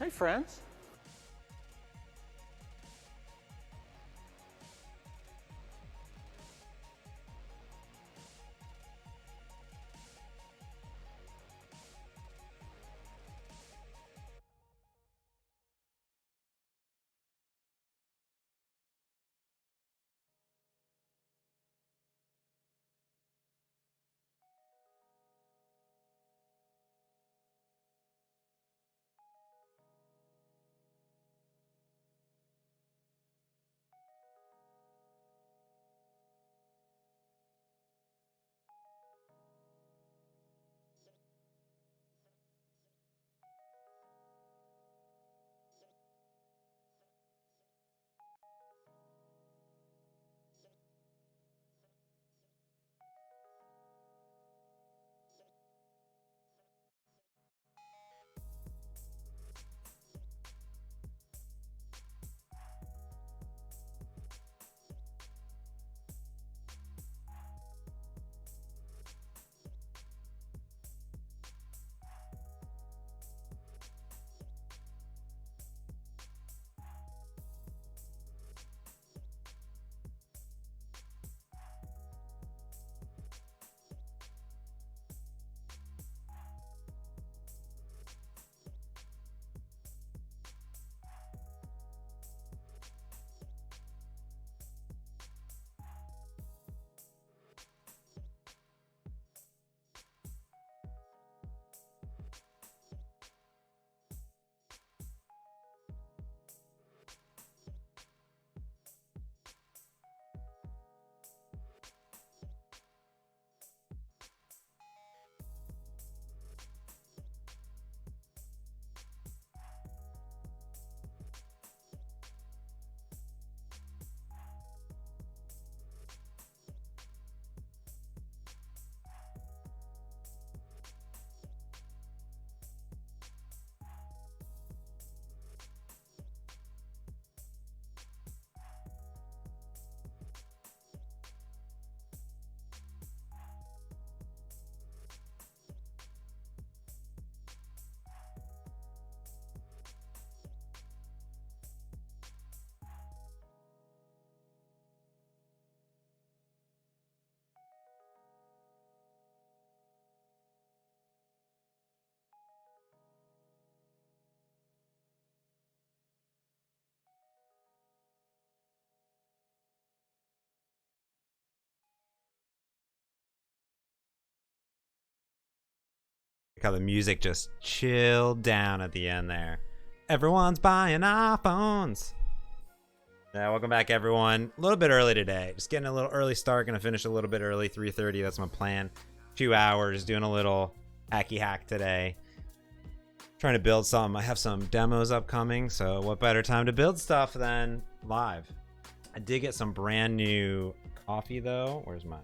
Hey, friends. How the music just chilled down at the end there. Everyone's buying iPhones. Yeah, welcome back, everyone. A little bit early today. Just getting a little early start. Gonna finish a little bit early, 3:30. That's my plan. 2 hours. Doing a little hacky hack today. Trying to build some. I have some demos upcoming, so what better time to build stuff than live? I did get some brand new coffee though. Where's mine?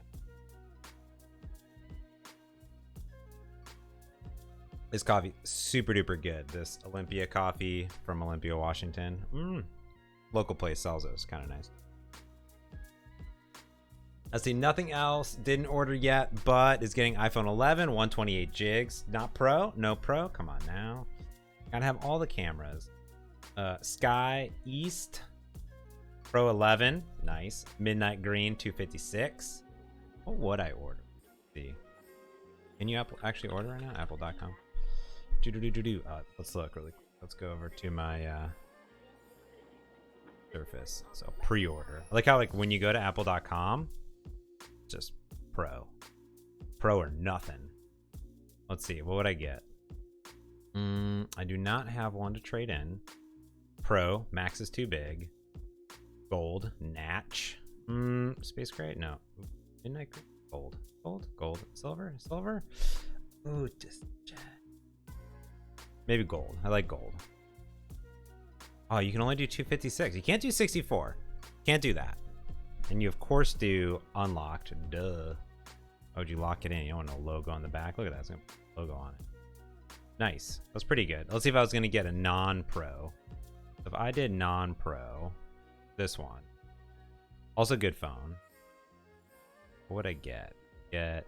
This coffee, super duper good. This Olympia coffee from Olympia, Washington. Local place sells those, kind of nice. Let's see, nothing else. Didn't order yet, but is getting iPhone 11, 128 gigs. Not Pro, no Pro. Come on now. Gotta have all the cameras. Sky East, Pro 11, nice. Midnight Green, 256. What would I order? Let's see. Can you actually order right now? Apple.com. Let's look really quick. Let's go over to my Surface. So pre-order. I like how when you go to apple.com, just pro or nothing. Let's see, what would I get? I do not have one to trade in. Pro, max is too big. Gold, natch. Space gray, no. Midnight green, gold, silver. Ooh, just maybe gold. I like gold. Oh, you can only do 256. You can't do 64. Can't do that. And you of course do unlocked. Duh. Oh, would you lock it in? You don't want no logo on the back. Look at that. It's got a logo on it. Nice. That's pretty good. Let's see if I was going to get a non-pro. If I did non-pro, this one. Also good phone. What would I get? Get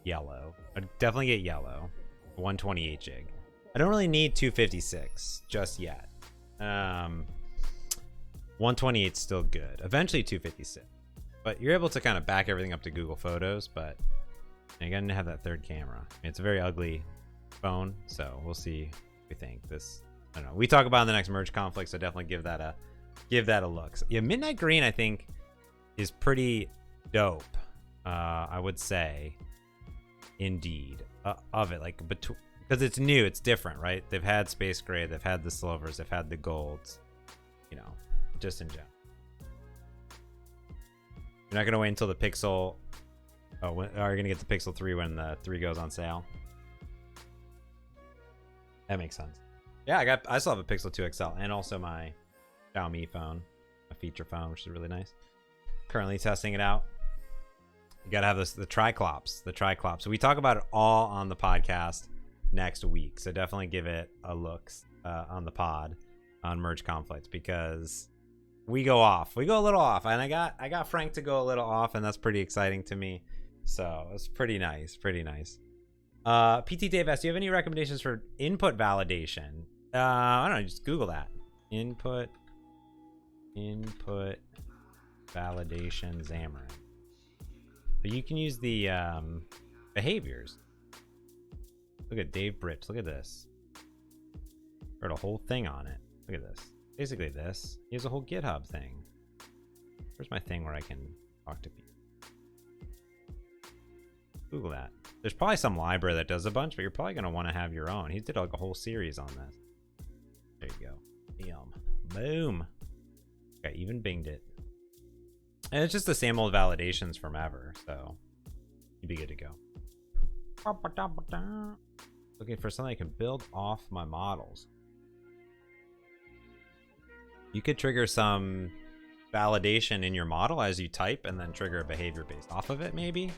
yellow. I'd definitely get yellow. 128 gig. I don't really need 256 just yet. 128 is still good. Eventually 256. But you're able to kind of back everything up to Google Photos, but you gotta have that third camera. I mean, it's a very ugly phone, so we'll see what we think. This, I don't know. We talk about in the next merge conflict, so definitely give that a look. So, yeah, Midnight Green I think is pretty dope. I would say, indeed, of it, like because it's new, it's different, right? They've had Space Gray, they've had the silvers, they've had the golds, you know, just in general. You're not gonna wait until the Pixel. Oh, are you gonna get the Pixel 3 when the 3 goes on sale? That makes sense. Yeah, I still have a Pixel 2 XL and also my Xiaomi phone, a feature phone, which is really nice. Currently testing it out. You gotta have the Triclops, So we talk about it all on the podcast next week. So definitely give it a look on the pod on Merge Conflict, because we go off. We go a little off, and I got Frank to go a little off, and that's pretty exciting to me. So it's pretty nice, PT Dave asks, do you have any recommendations for input validation? I don't know, just Google that. Input validation Xamarin. But you can use the behaviors. Look at Dave Britch. Look at this. Wrote a whole thing on it. Look at this. Basically this. He has a whole GitHub thing. Where's my thing where I can talk to people? Google that. There's probably some library that does a bunch, but you're probably going to want to have your own. He did like a whole series on this. There you go. Yum. Boom. Okay, even binged it. And it's just the same old validations from ever, so you'd be good to go. Looking for something I can build off my models. You could trigger some validation in your model as you type and then trigger a behavior based off of it, maybe.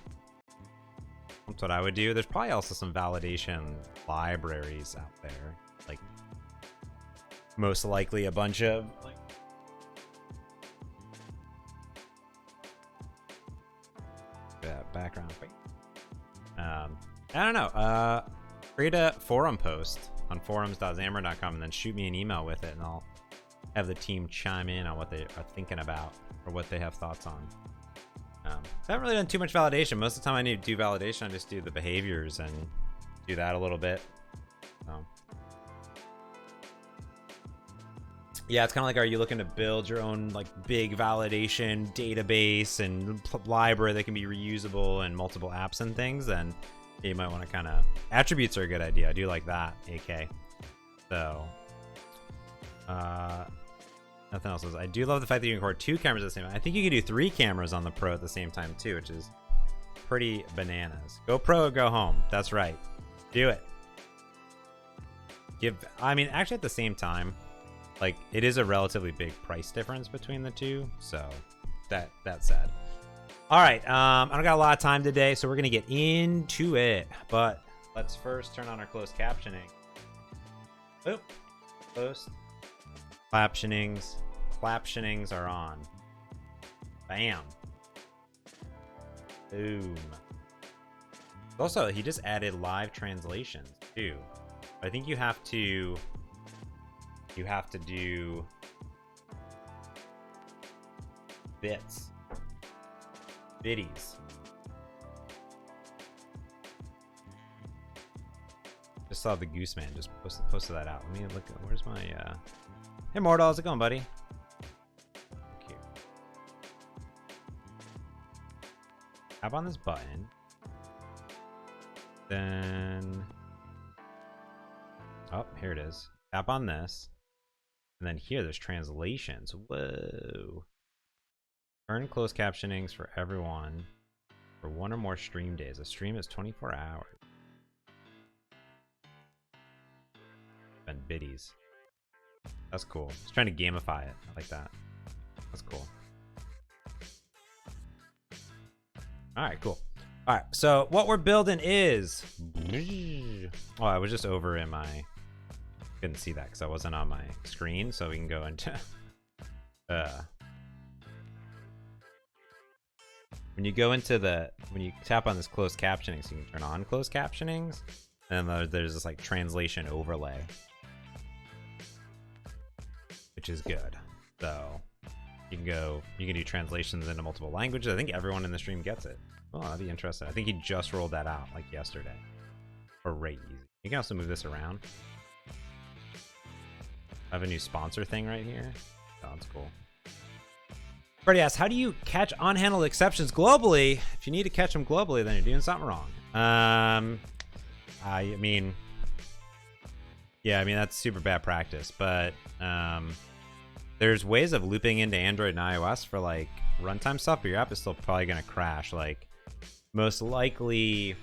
That's what I would do. There's probably also some validation libraries out there. Like, most likely a bunch of like background. I don't know. Create a forum post on forums.xamarin.com and then shoot me an email with it, and I'll have the team chime in on what they are thinking about or what they have thoughts on. So I haven't really done too much validation. Most of the time I need to do validation, I just do the behaviors and do that a little bit. So yeah, it's kind of like, are you looking to build your own like big validation database and library that can be reusable and multiple apps and things? Then you might want to kind of, attributes are a good idea. I do like that, AK. So nothing else. I do love the fact that you can record 2 cameras at the same time. I think you can do 3 cameras on the Pro at the same time too, which is pretty bananas. Go Pro or go home. That's right. Do it. I mean, actually at the same time, like, it is a relatively big price difference between the two. So that said. All right. I don't got a lot of time today, so we're going to get into it. But let's first turn on our closed captioning. Oop. Closed. Claptionings are on. Bam. Boom. Also, he just added live translations too. I think you have to do biddies. Just saw the Goose Man just posted that out. Let me look at, where's my hey Mortal, how's it going, buddy? Cute. Tap on this button. Then oh, here it is. Tap on this. And then here there's translations. Whoa. Turn closed captionings for everyone for 1 or more stream days. A stream is 24 hours. And biddies. That's cool. Just trying to gamify it. I like that. That's cool. Alright, cool. Alright, so what we're building is... Oh, I was just over in my... Couldn't see that because I wasn't on my screen, so we can go into... When you go into the... When you tap on this closed captioning, so you can turn on closed captionings, And there's this like translation overlay, which is good. So you can do translations into multiple languages. I think everyone in the stream gets it. Oh, that'd be interesting. I think he just rolled that out like yesterday. Or right easy. You can also move this around. I have a new sponsor thing right here. Oh, that's cool. Freddie asks, how do you catch unhandled exceptions globally? If you need to catch them globally, then you're doing something wrong. I mean, yeah, I mean, that's super bad practice, but there's ways of looping into Android and iOS for like runtime stuff, but your app is still probably going to crash. Like most likely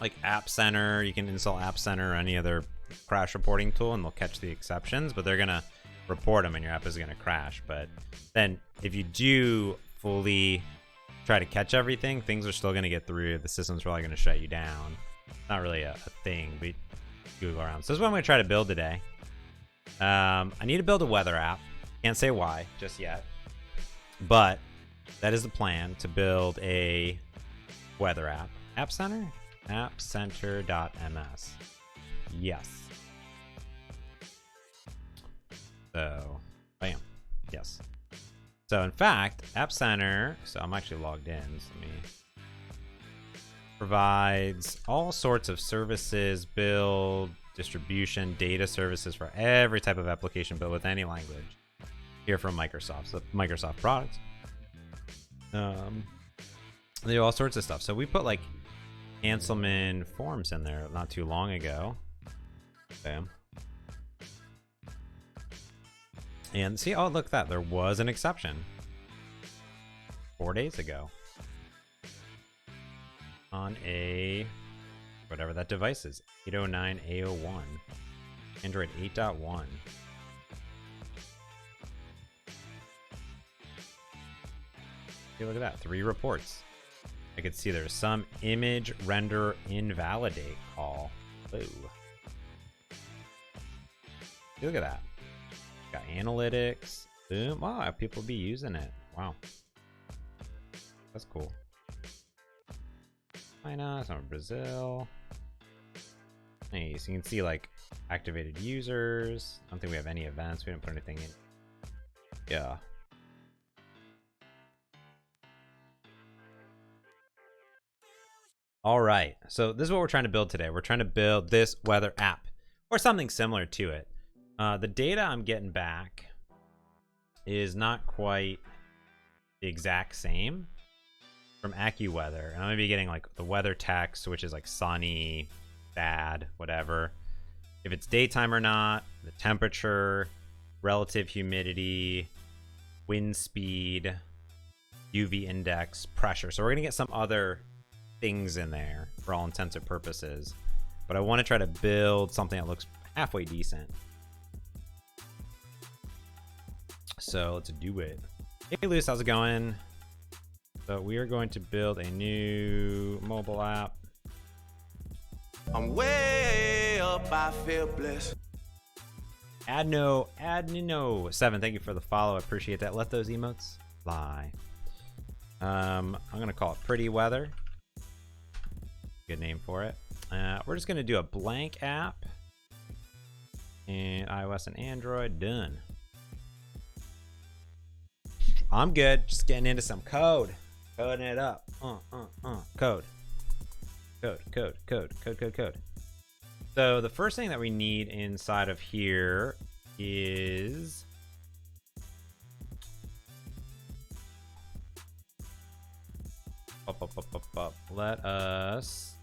like App Center, you can install App Center or any other crash reporting tool and they'll catch the exceptions, but they're going to report them and your app is going to crash. But then if you do fully try to catch everything, things are still going to get through. The system's probably going to shut you down. It's not really a thing, but Google around. So this is what I'm going to try to build today. I need to build a weather app. Can't say why just yet, but that is the plan, to build a weather app. App Center? appcenter.ms. Yes. So, bam. Yes. So in fact, App Center, so I'm actually logged in, so let me, provides all sorts of services, build, distribution, data services for every type of application built with any language. Here from Microsoft, so Microsoft products. They do all sorts of stuff. So we put like Anselman forms in there not too long ago. Bam. And see, oh, look at that. There was an exception 4 days ago on a, whatever that device is, 809A01, Android 8.1. See, look at that. 3 reports. I could see there's some image render invalidate call. Ooh. Look at that. Got analytics. Boom. Wow, people be using it. Wow. That's cool. China, some of Brazil. Nice. You can see like activated users. I don't think we have any events. We didn't put anything in. Yeah. All right. So this is what we're trying to build today. We're trying to build this weather app or something similar to it. The data I'm getting back is not quite the exact same from AccuWeather. And I'm going to be getting like the weather text, which is like sunny, bad, whatever. If it's daytime or not, the temperature, relative humidity, wind speed, UV index, pressure. So we're going to get some other things in there for all intents and purposes. But I want to try to build something that looks halfway decent. So let's do it. Hey Luce, how's it going? So we are going to build a new mobile app. I'm way up, I feel blessed. Adnino7, thank you for the follow. I appreciate that. Let those emotes fly. I'm gonna call it Pretty Weather. Good name for it. We're just gonna do a blank app in iOS and Android. Done. I'm good. Just getting into some code. Coding it up. Code. Code. So the first thing that we need inside of here is let us.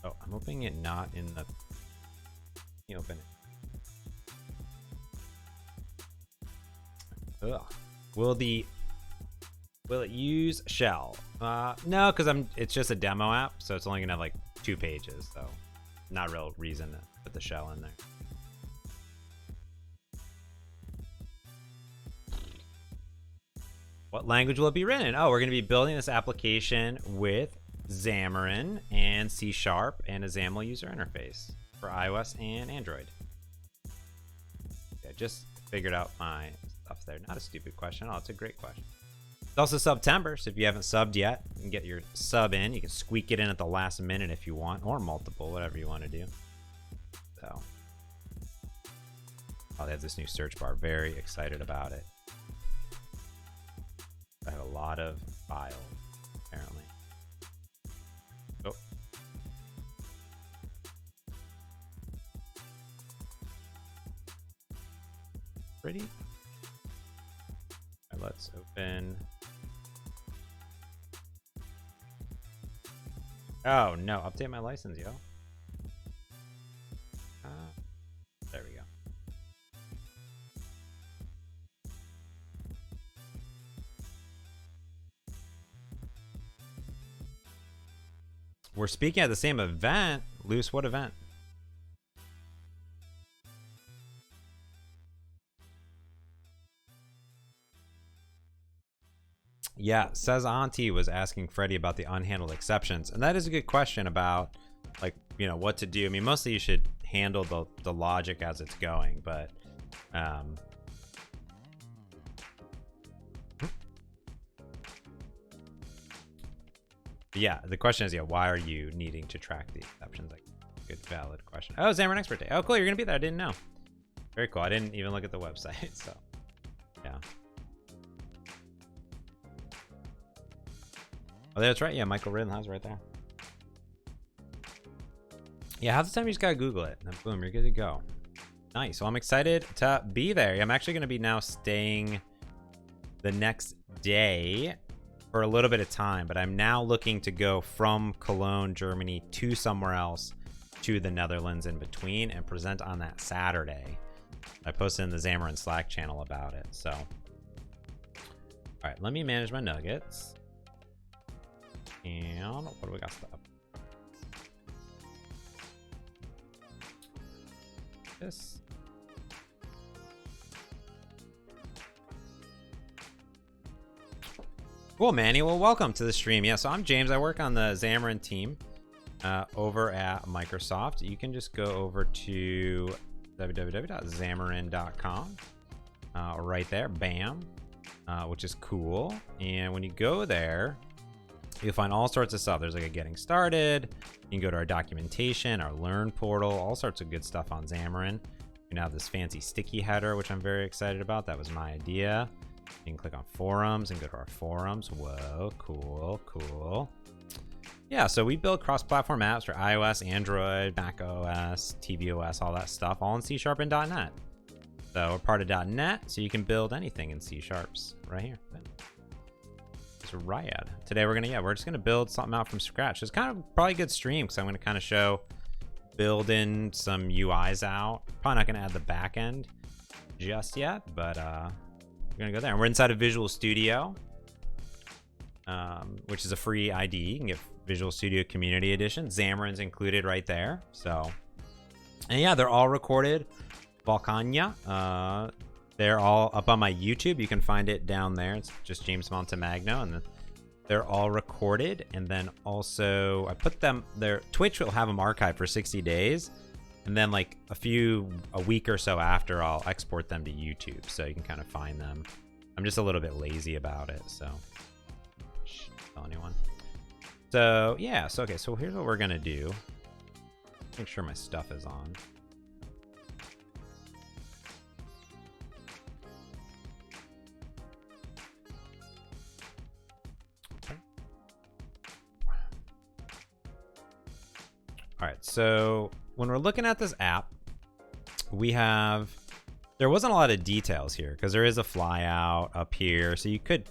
Oh, I'm opening it not in the. Let me open it. Ugh. Will it use shell? No, because it's just a demo app, so it's only gonna have like 2 pages, so not real reason to put the shell in there. What language will it be written in? Oh, we're gonna be building this application with Xamarin and C# and a XAML user interface for iOS and Android. Yeah, just figured out my stuff there. Not a stupid question. Oh, it's a great question. It's also September, so if you haven't subbed yet, you can get your sub in. You can squeak it in at the last minute if you want, or multiple, whatever you want to do. So, oh, they have this new search bar. Very excited about it. I have a lot of files, apparently. Oh. Pretty. All right, let's open. Oh no, update my license, yo. There we go. We're speaking at the same event. Luce, what event? Yeah, says Auntie was asking Freddie about the unhandled exceptions, and that is a good question about, like, you know, what to do. I mean, mostly you should handle the logic as it's going, but yeah, the question is, yeah, why are you needing to track the exceptions? Like, good, valid question. Oh, Xamarin Expert Day. Oh, cool, you're gonna be there. I didn't know. Very cool. I didn't even look at the website, so yeah. Oh, that's right. Yeah, Michael Rittenhouse right there. Yeah, half the time you just gotta Google it, and then boom, you're good to go. Nice. Well, I'm excited to be there. I'm actually gonna be now staying the next day for a little bit of time, but I'm now looking to go from Cologne, Germany to somewhere else to the Netherlands in between and present on that Saturday. I posted in the Xamarin Slack channel about it. So, all right, let me manage my nuggets. And what do we got set up? This. Cool, Manny. Well, welcome to the stream. Yeah, so I'm James. I work on the Xamarin team over at Microsoft. You can just go over to www.xamarin.com right there. Bam. Which is cool. And when you go there, you'll find all sorts of stuff. There's like a getting started. You can go to our documentation, our learn portal, all sorts of good stuff on Xamarin. You can have this fancy sticky header, which I'm very excited about. That was my idea. You can click on forums and go to our forums. Whoa, cool, cool. Yeah, so we build cross-platform apps for iOS, Android, Mac OS, tvOS, all that stuff, all in C# and .NET. So we're part of .NET, so you can build anything in C# right here. It's Riad. Today we're just gonna build something out from scratch. It's kind of probably a good stream because I'm gonna kind of show building some UIs out. Probably not gonna add the back end just yet, but we're gonna go there. And we're inside of Visual Studio, which is a free ID. You can get Visual Studio Community Edition. Xamarin's included right there. So, and yeah, they're all recorded. Balkanya. They're all up on my YouTube. You can find it down there. It's just James Montemagno, and they're all recorded. And then also, I put them there. Twitch will have them archived for 60 days, and then like a week or so after, I'll export them to YouTube, so you can kind of find them. I'm just a little bit lazy about it, so shh, don't tell anyone. So yeah, so okay, so here's what we're gonna do. Make sure my stuff is on. All right, so when we're looking at this app, there wasn't a lot of details here because there is a flyout up here. So you could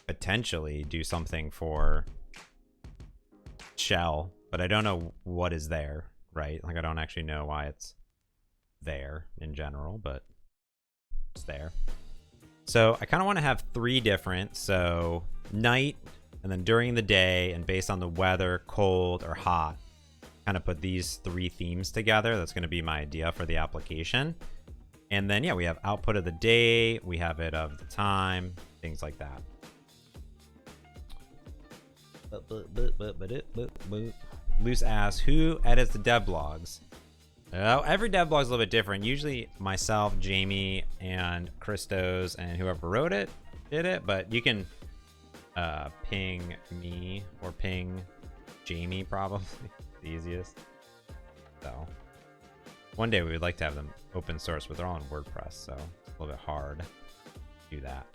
potentially do something for shell, but I don't know what is there, right? Like I don't actually know why it's there in general, but it's there. So I kind of want to have three different, so night and then during the day and based on the weather, cold or hot. Kind of put these three themes together. That's going to be my idea for the application. And then, yeah, we have output of the day. We have it of the time, things like that. Loose asks, who edits the dev blogs? Every dev blog is a little bit different. Usually myself, Jamie, and Christos, and whoever wrote it did it. But you can ping me or ping Jamie, probably the easiest. So one day we would like to have them open source, but they're all in WordPress, so it's a little bit hard to do that.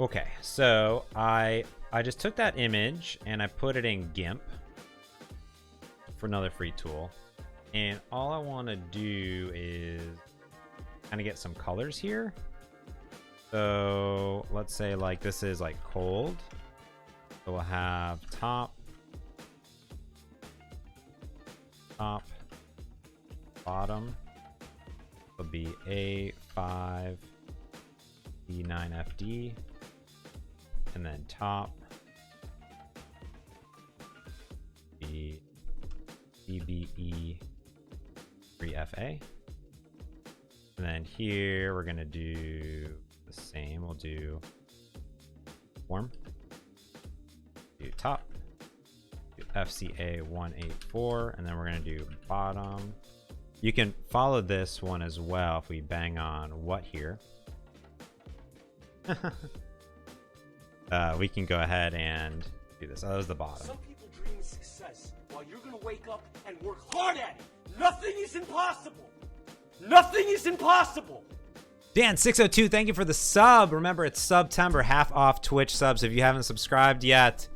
Okay, so I just took that image and I put it in GIMP for another free tool. And all I want to do is kind of get some colors here. So let's say like this is like cold. So we'll have top, bottom. It'll be A5, B9FD, and then top, B, BBE, 3FA. And then here we're gonna do the same. We'll do form, do top, do FCA 184, and then we're gonna do bottom. You can follow this one as well if we bang on what here. We can go ahead and do this. Oh, that was the bottom. Some people dream of success while you're gonna wake up and work hard at it. Nothing is impossible. Nothing is impossible. Dan602, thank you for the sub. Remember, it's September, half off Twitch subs. If you haven't subscribed yet,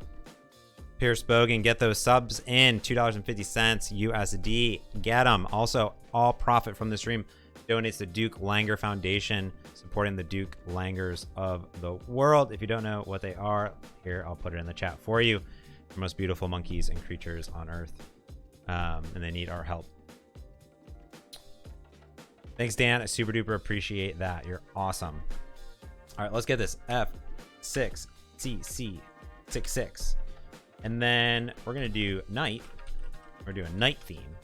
Pierce Bogan, get those subs in. $2.50 USD. Get them. Also, all profit from the stream donates to Duke Langer Foundation, supporting the Duke Langers of the world. If you don't know what they are, here, I'll put it in the chat for you. The most beautiful monkeys and creatures on Earth. And they need our help. Thanks, Dan. I super duper appreciate that. You're awesome. All right, let's get this F6CC66. And then we're going to do night. We're doing night theme.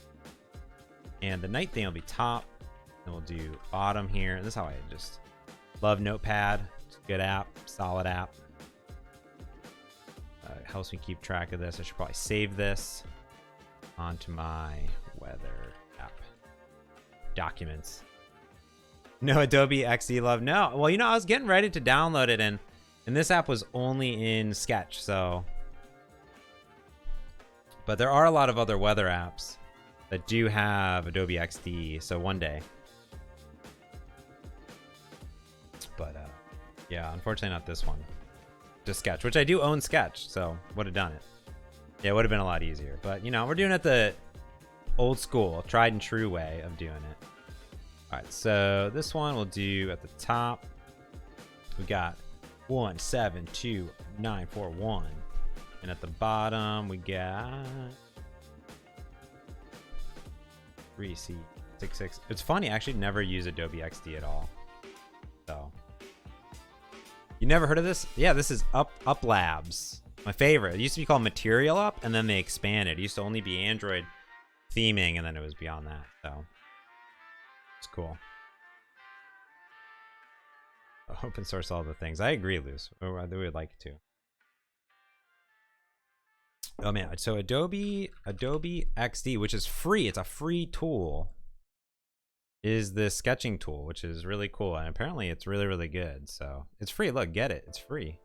And the night theme will be top. And we'll do bottom here. And this is how I just love Notepad. It's a good app, solid app. It helps me keep track of this. I should probably save this onto my weather app documents. No Adobe XD love. No. Well, you know, I was getting ready to download it, and this app was only in Sketch, so. But there are a lot of other weather apps that do have Adobe XD, so one day. But yeah, unfortunately not this one. Just Sketch, which I do own Sketch, so would have done it. Yeah, it would have been a lot easier. But, you know, we're doing it the old school, tried and true way of doing it. All right, so this one we'll do at the top. We got 172941. And at the bottom, we got 3C66. It's funny, I actually never use Adobe XD at all. So, you never heard of this? Yeah, this is Up Labs. My favorite. It used to be called Material Up, and then they expanded. It used to only be Android theming, and then it was beyond that. So, it's cool. Open source all the things. I agree, Luce. We would like to. Oh man, so Adobe XD, which is free. It's a free tool. Is the sketching tool, which is really cool, and apparently it's really, really good. So it's free. Look, get it. It's free.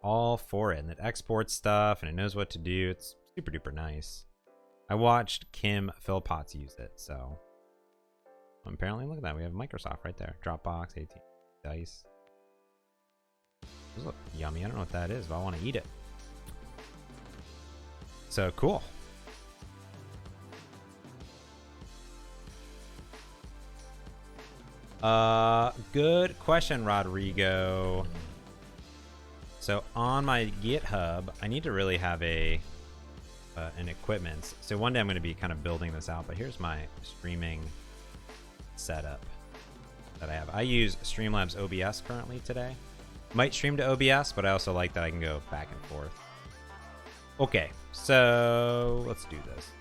All for it, and it exports stuff, and it knows what to do. It's super duper nice. I watched Kim Philpotts use it, so apparently, look at that. We have Microsoft right there. Dropbox, AT, Dice. Those look yummy. I don't know what that is, but I want to eat it. So cool. Good question, Rodrigo. So on my GitHub, I need to really have an equipment. So one day I'm going to be kind of building this out, but here's my streaming setup that I have. I use Streamlabs OBS currently today. Might stream to OBS, but I also like that I can go back and forth. Okay, so let's do this.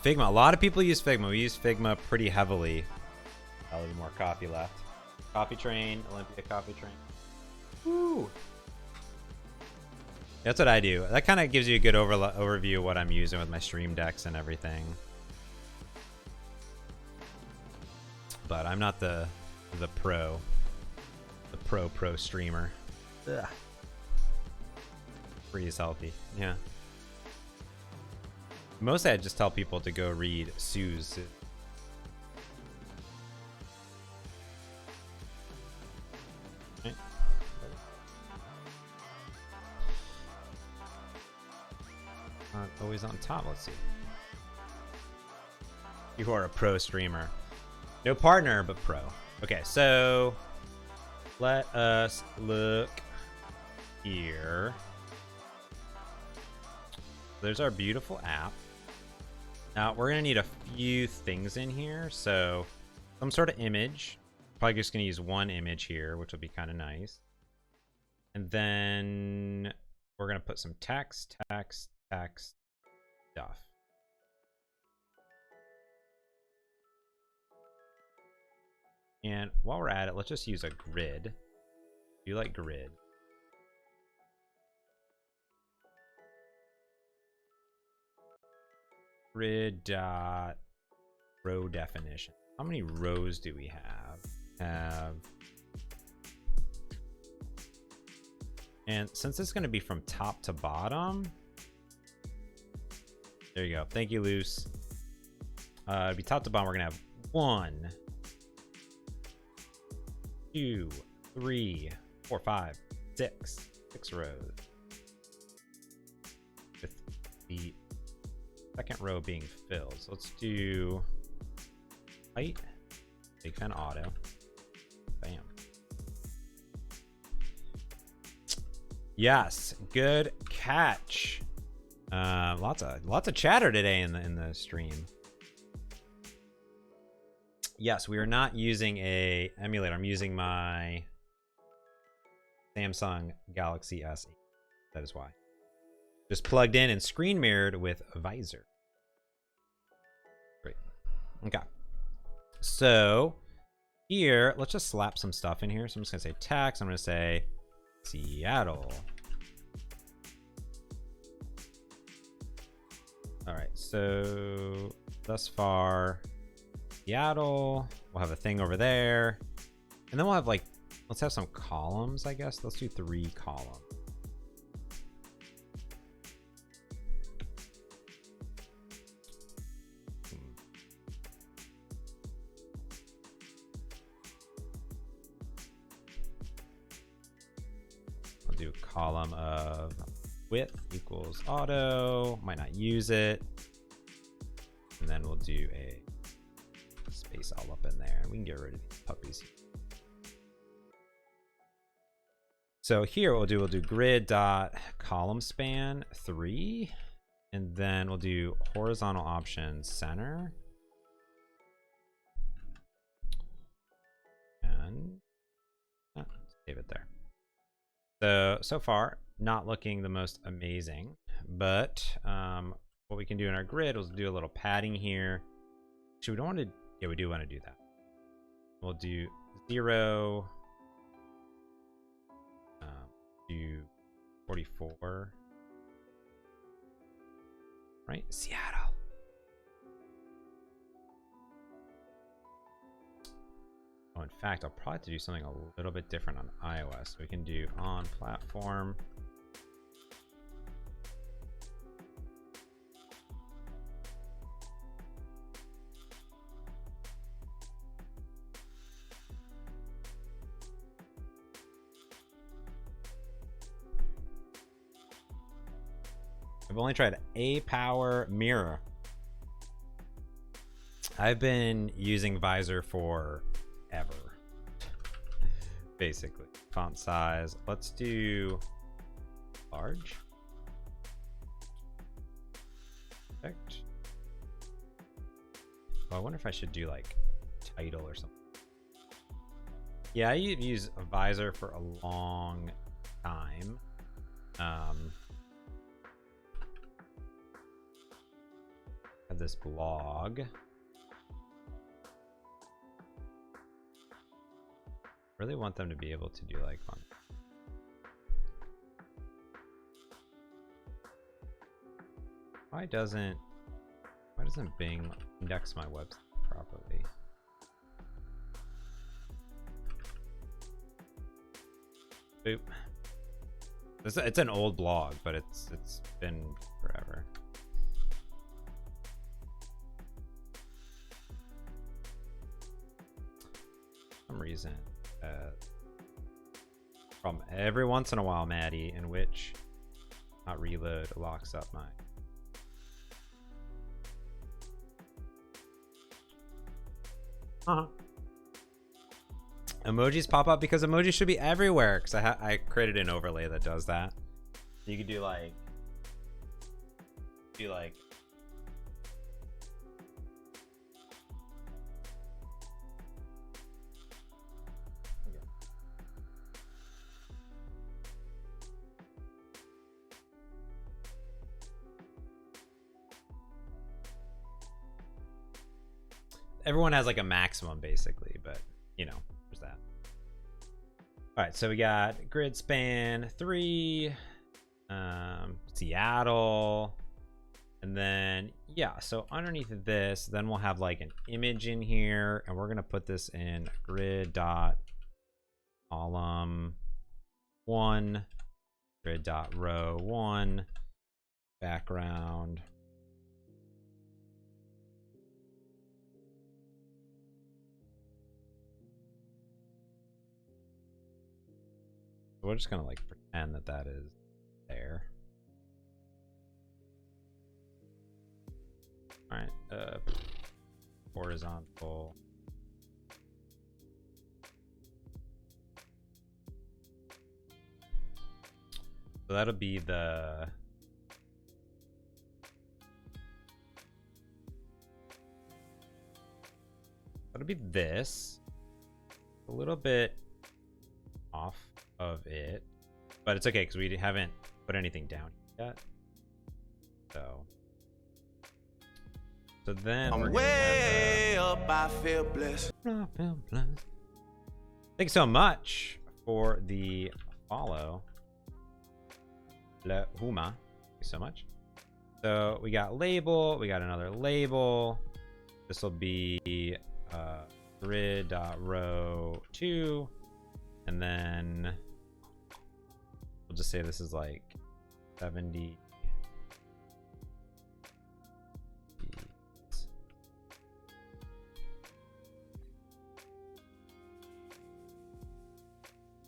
Figma. A lot of people use Figma. We use Figma pretty heavily. A little more coffee left. Coffee Train, Olympia Coffee Train. Woo! That's what I do. That kind of gives you a good overview of what I'm using with my stream decks and everything. but I'm not the pro streamer. Ugh. Free is healthy. Yeah. Mostly I just tell people to go read Sue's. Okay. Not always on top. Let's see. You are a pro streamer. No partner, but pro. Okay, so let us look here. There's our beautiful app. Now we're gonna need a few things in here. So some sort of image. Probably just gonna use one image here, which will be kind of nice. And then we're gonna put some text stuff. And while we're at it, let's just use a grid. Do you like grid? Grid dot row definition. How many rows do we have? And since it's going to be from top to bottom, there you go. Thank you, Luce. It'll be top to bottom. We're going to have 1, 2, 3, 4, 5, 6 rows. With the second row being filled. So let's do height, big fan auto. Bam. Yes, good catch. Lots of chatter today in the stream. Yes, we are not using a emulator. I'm using my Samsung Galaxy S8. That is why. Just plugged in and screen mirrored with a visor. Great. Okay. So here, let's just slap some stuff in here. So I'm just gonna say text. I'm gonna say Seattle. All right. So thus far, Seattle. We'll have a thing over there, and then we'll have like, let's have some columns. I guess let's do 3 columns. Do column of width equals auto. Might not use it, and then we'll do a space all up in there, and we can get rid of these puppies. So here we'll do grid dot column span 3, and then we'll do horizontal option center, and save it there. So far, not looking the most amazing, but what we can do in our grid is do a little padding here. Actually, we don't want to, yeah, we do want to do that. We'll do 0, do 44, right? Seattle. Oh, in fact, I'll probably have to do something a little bit different on iOS. So we can do on platform. I've only tried a power mirror. I've been using Visor for ever. Basically. Font size. Let's do large. Perfect. Oh, I wonder if I should do like title or something. Yeah, I use a Visor for a long time. Have this blog. Really want them to be able to do like fun. Why doesn't Bing index my website properly? Boop. It's an old blog, but it's been forever. For some reason, from every once in a while, Maddie, in which not reload locks up my. Emojis pop up because emojis should be everywhere, because I created an overlay that does that. You could do like everyone has like a maximum basically, but you know, there's that. All right, so we got grid span 3, Seattle, and then yeah, so underneath this, then we'll have like an image in here, and we're gonna put this in grid dot column 1, grid dot row 1, background. So we're just gonna like pretend that that is there. All right, horizontal. So that'll be the this. A little bit off of it, but it's okay because we haven't put anything down yet. So then I'm we're way up, I feel blessed. Thank you so much for the follow, Le Huma. Thank you so much. So we got label, we got another label. This will be grid.row 2, and then we'll just say this is like 70.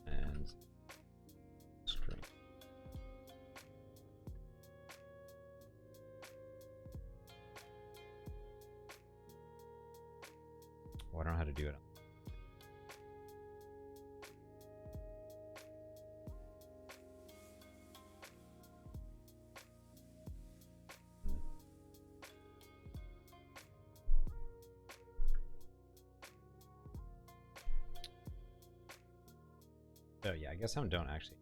And string. Oh, I don't know how to do it. So yeah, I guess I don't actually.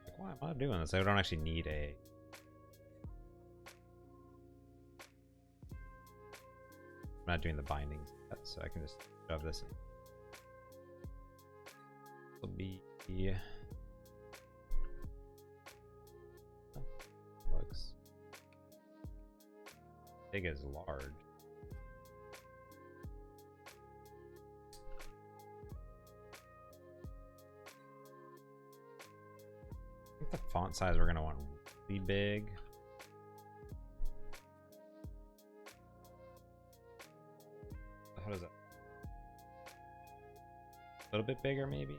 Like, why am I doing this? I don't actually need a. I'm not doing the bindings yet, so I can just shove this in. This will be. Looks big as large. I think the font size we're gonna want really big. How does that? A little bit bigger, maybe.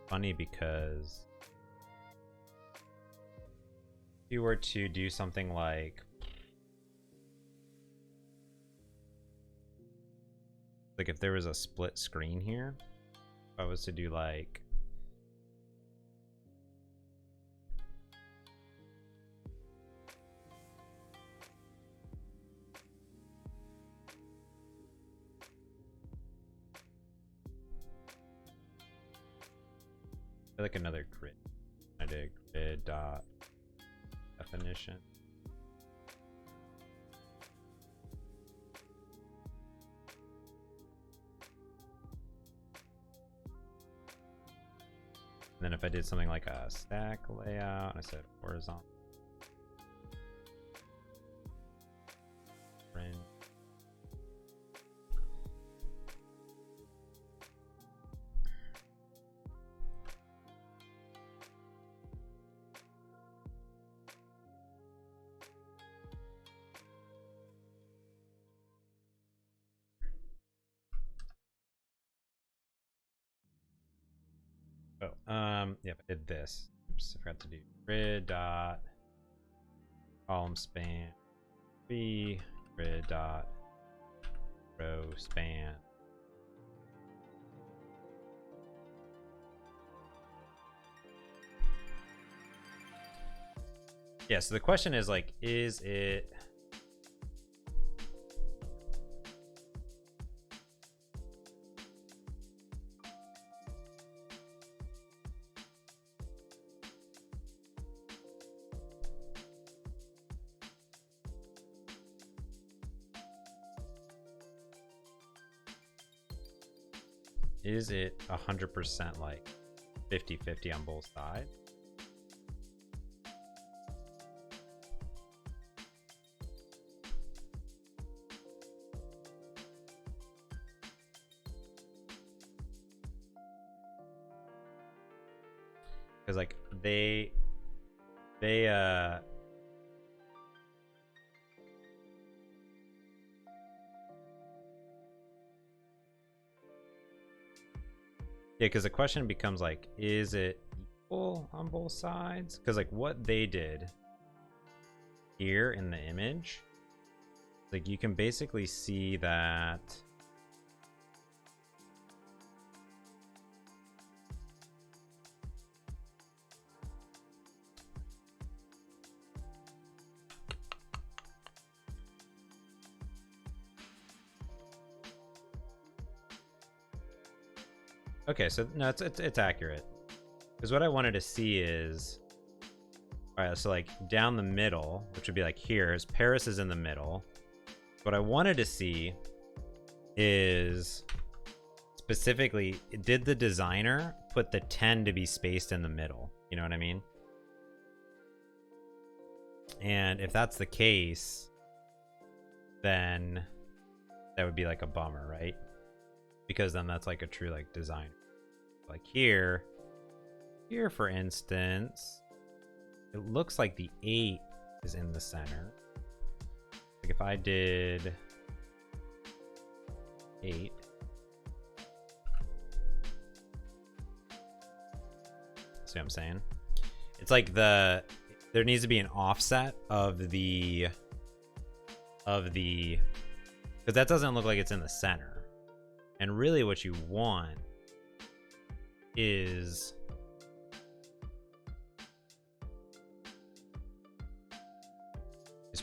Funny because if you were to do something like if there was a split screen here, if I was to do like another grid. I did grid dot definition. then if I did something like a stack layout, and I said horizontal. Print. Yeah, I did this. Oops, I forgot to do grid dot column span b grid dot row span. Yeah, so the question is like, is it Is it 100% like 50-50 on both sides? Because like they yeah, because the question becomes like, is it equal on both sides? Because like what they did here in the image, like you can basically see that okay, so no, it's accurate. Because what I wanted to see is, all right, so like down the middle, which would be like here, is Paris is in the middle. What I wanted to see is specifically, did the designer put the 10 to be spaced in the middle? You know what I mean? And if that's the case, then that would be like a bummer, right? Because then that's like a true like design. Like here for instance, it looks like the 8 is in the center. Like if I did 8, see what I'm saying? It's like there needs to be an offset of the because that doesn't look like it's in the center. And really what you want is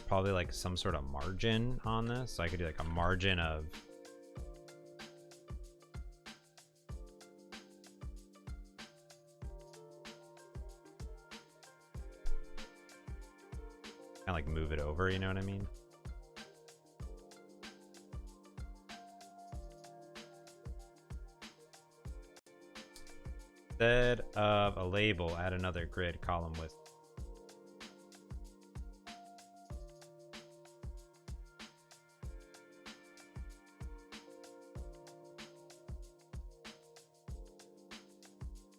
probably like some sort of margin on this. So I could do like a margin of kind of like move it over, you know what I mean? Instead of a label, add another grid column with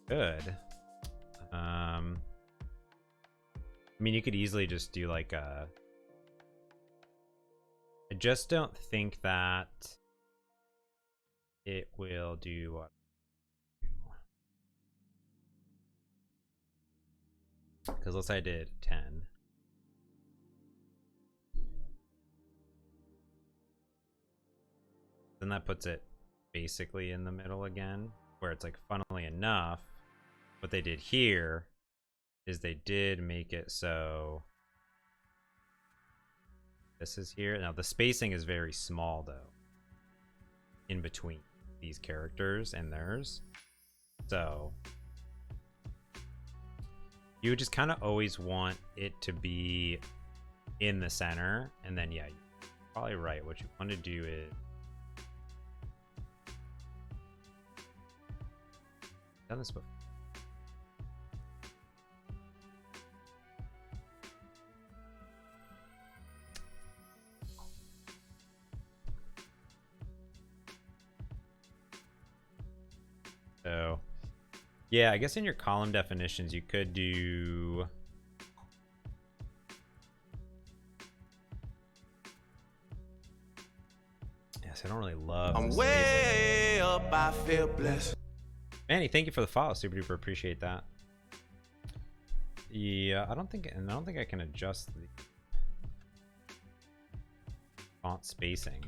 good. I mean, you could easily just do like a. I just don't think that it will do what. Because let's say I did 10. Then that puts it basically in the middle again, where it's like, funnily enough, what they did here is they did make it so this is here. Now the spacing is very small though, in between these characters and theirs. So you would just kind of always want it to be in the center, and then yeah, you're probably right. What you want to do is done this before. So yeah, I guess in your column definitions you could do yes, I don't really love I'm the way up, I feel blessed. Manny, thank you for the follow. Super duper appreciate that. Yeah, I don't think I can adjust the font spacing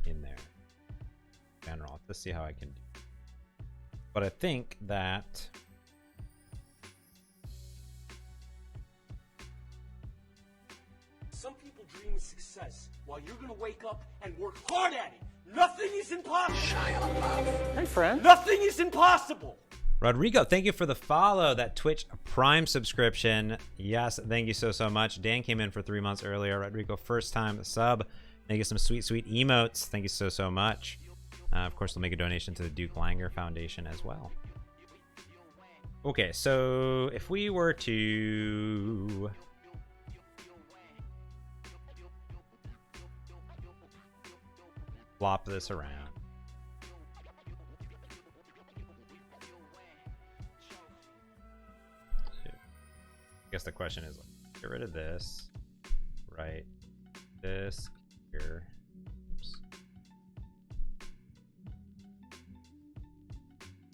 in there. In general, let's see how I can do. But I think that Some people dream of success while you're gonna wake up and work hard at it. Nothing is impossible. Hey, friend. Nothing is impossible. Rodrigo, thank you for the follow, that Twitch Prime subscription. Yes, thank you so much. Dan came in for 3 months earlier. Rodrigo, first time sub. Thank you, some sweet emotes. Thank you so much. Of course, we'll make a donation to the Duke Langer Foundation as well. Okay, so if we were to flop this around. I guess the question is, get rid of this, right? This here. Oops.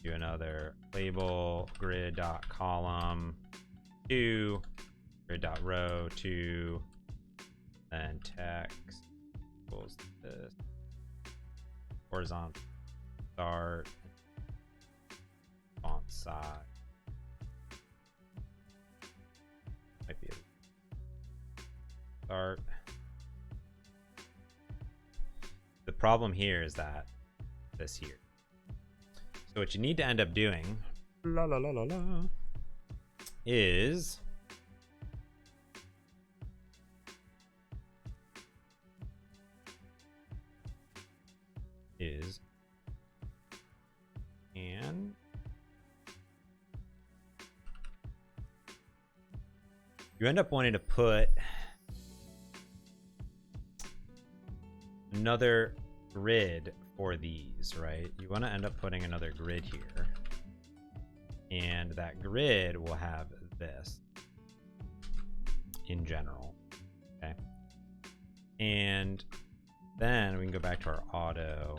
Do another label grid.column 2, grid.row 2, then text equals this. Horizontal start, font size. Might be a start. The problem here is that this here. So what you need to end up doing is and you end up wanting to put another grid for these, right? You want to end up putting another grid here, and that grid will have this in general. Okay, and then we can go back to our auto,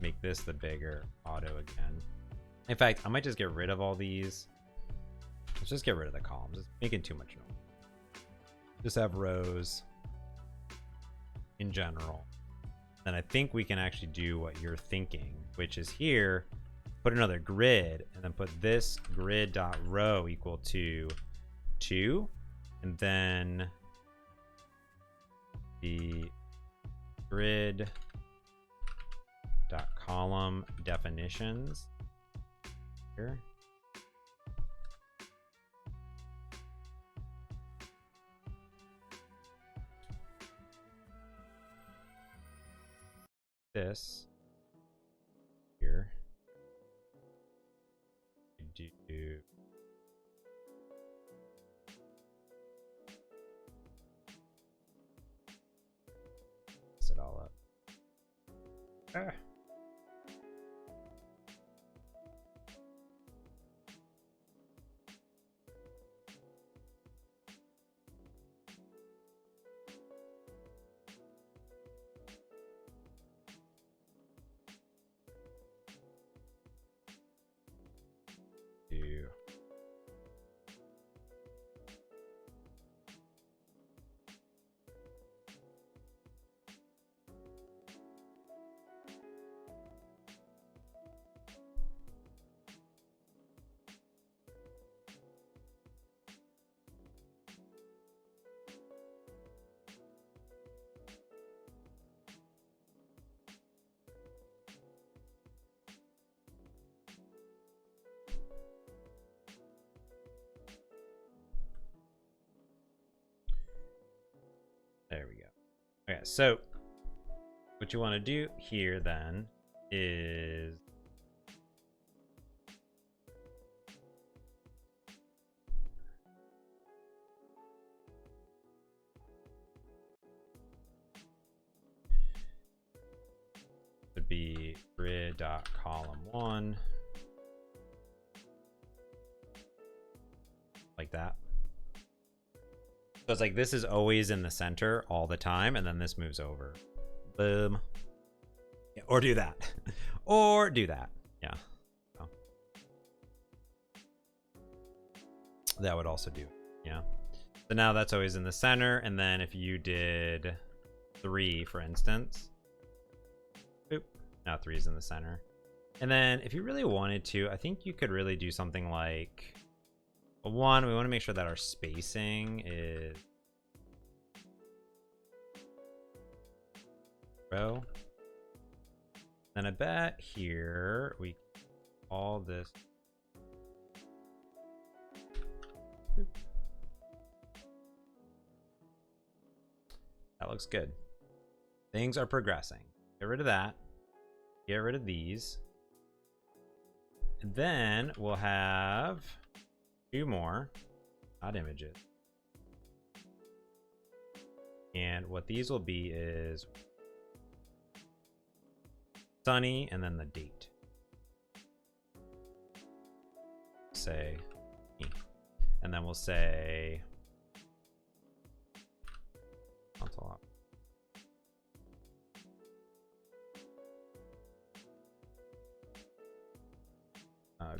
make this the bigger auto again. In fact, I might just get rid of all these. Let's just get rid of the columns. It's making too much noise. Just have rows in general. Then I think we can actually do what you're thinking, which is here, put another grid, and then put this grid.row equal to 2, and then the grid.column definitions here. This here. Do set it all up. There we go. Okay, so what you want to do here then is would be grid.row dot column 1. Like that. So it's like this is always in the center all the time, and then this moves over. Boom. Yeah, or do that. Or do that. Yeah. So that would also do. Yeah. So now that's always in the center, and then if you did 3, for instance. Oop. Now 3 is in the center. And then if you really wanted to, I think you could really do something like 1. We want to make sure that our spacing is row. Then I bet here we all this. Oop. That looks good. Things are progressing. Get rid of that. Get rid of these. And then we'll have 2 more, not images. And what these will be is sunny and then the date. Say, and then we'll say console.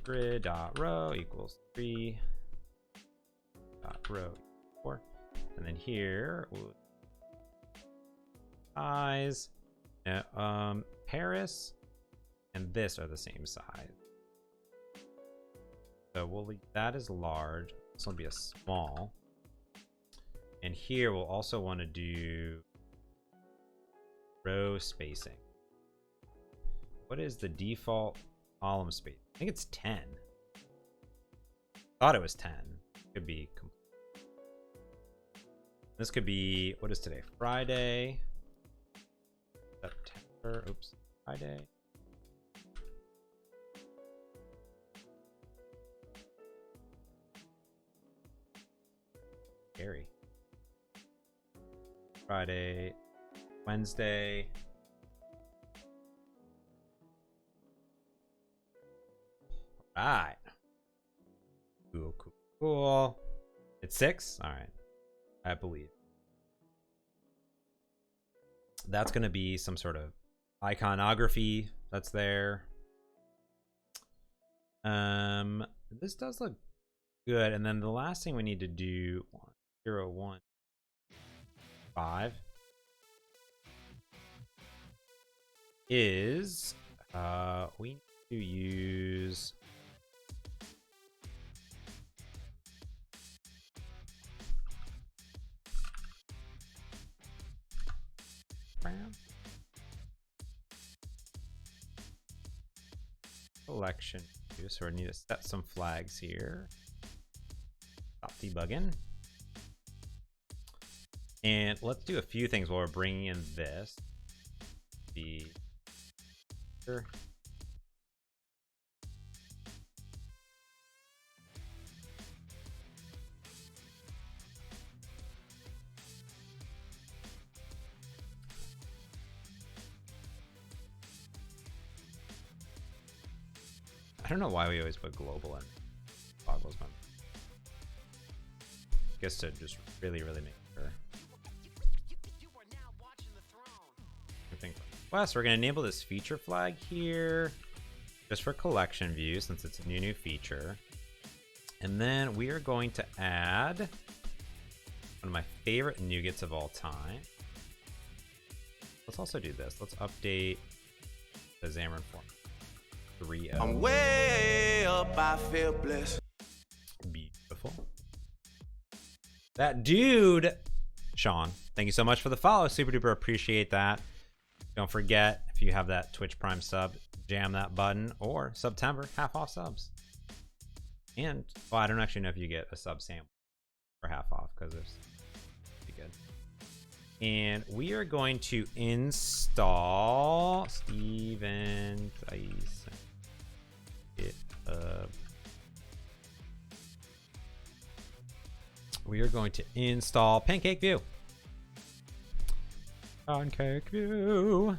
Grid dot row equals 3 dot row 4, and then here size. Paris and this are the same size, so we'll leave that as large. This will be a small, and here we'll also want to do row spacing. What is the default column space? I think it's 10. Thought it was 10. Could be. This could be, what is today? Friday. September. Oops. Friday. Scary. Friday. Wednesday. Alright. Cool, cool, cool. It's 6? Alright. I believe. That's going to be some sort of iconography that's there. This does look good. And then the last thing we need to do, 0, 1, 5, is we need to use collection. So we need to set some flags here. Stop debugging. And let's do a few things while we're bringing in this. Sure. I don't know why we always put global in boggles my. I guess to just really make sure. Plus, we're going to enable this feature flag here just for collection view since it's a new feature. And then we are going to add one of my favorite nougats of all time. Let's also do this. Let's update the Xamarin Form 3.0. I'm way up, I feel blessed. Beautiful. That dude, Sean, thank you so much for the follow. Super duper appreciate that. Don't forget, if you have that Twitch Prime sub, jam that button, or September, half off subs. And, well, I don't actually know if you get a sub sample for half off, because there's pretty good. And we are going to install Steven Dice. We are going to install Pancake View. Pancake View.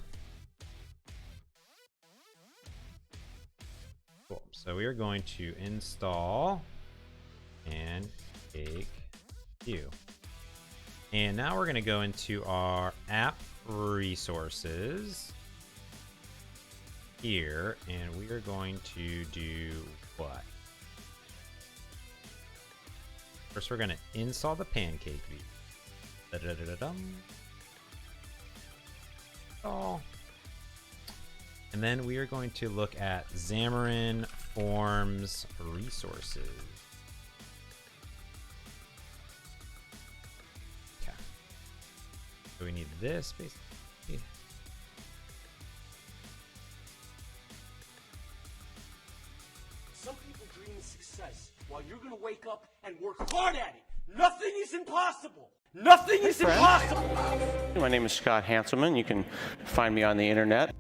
Cool. So we are going to install Pancake View. And now we're going to go into our app resources here, and we are going to do what? First, we're going to install the Pancake View. Install. And then we are going to look at Xamarin Forms resources. Okay. So we need this basically. Some people dream of success while you're gonna wake up and work hard at it. Nothing is impossible. Nothing is impossible. My name is Scott Hanselman. You can find me on the internet.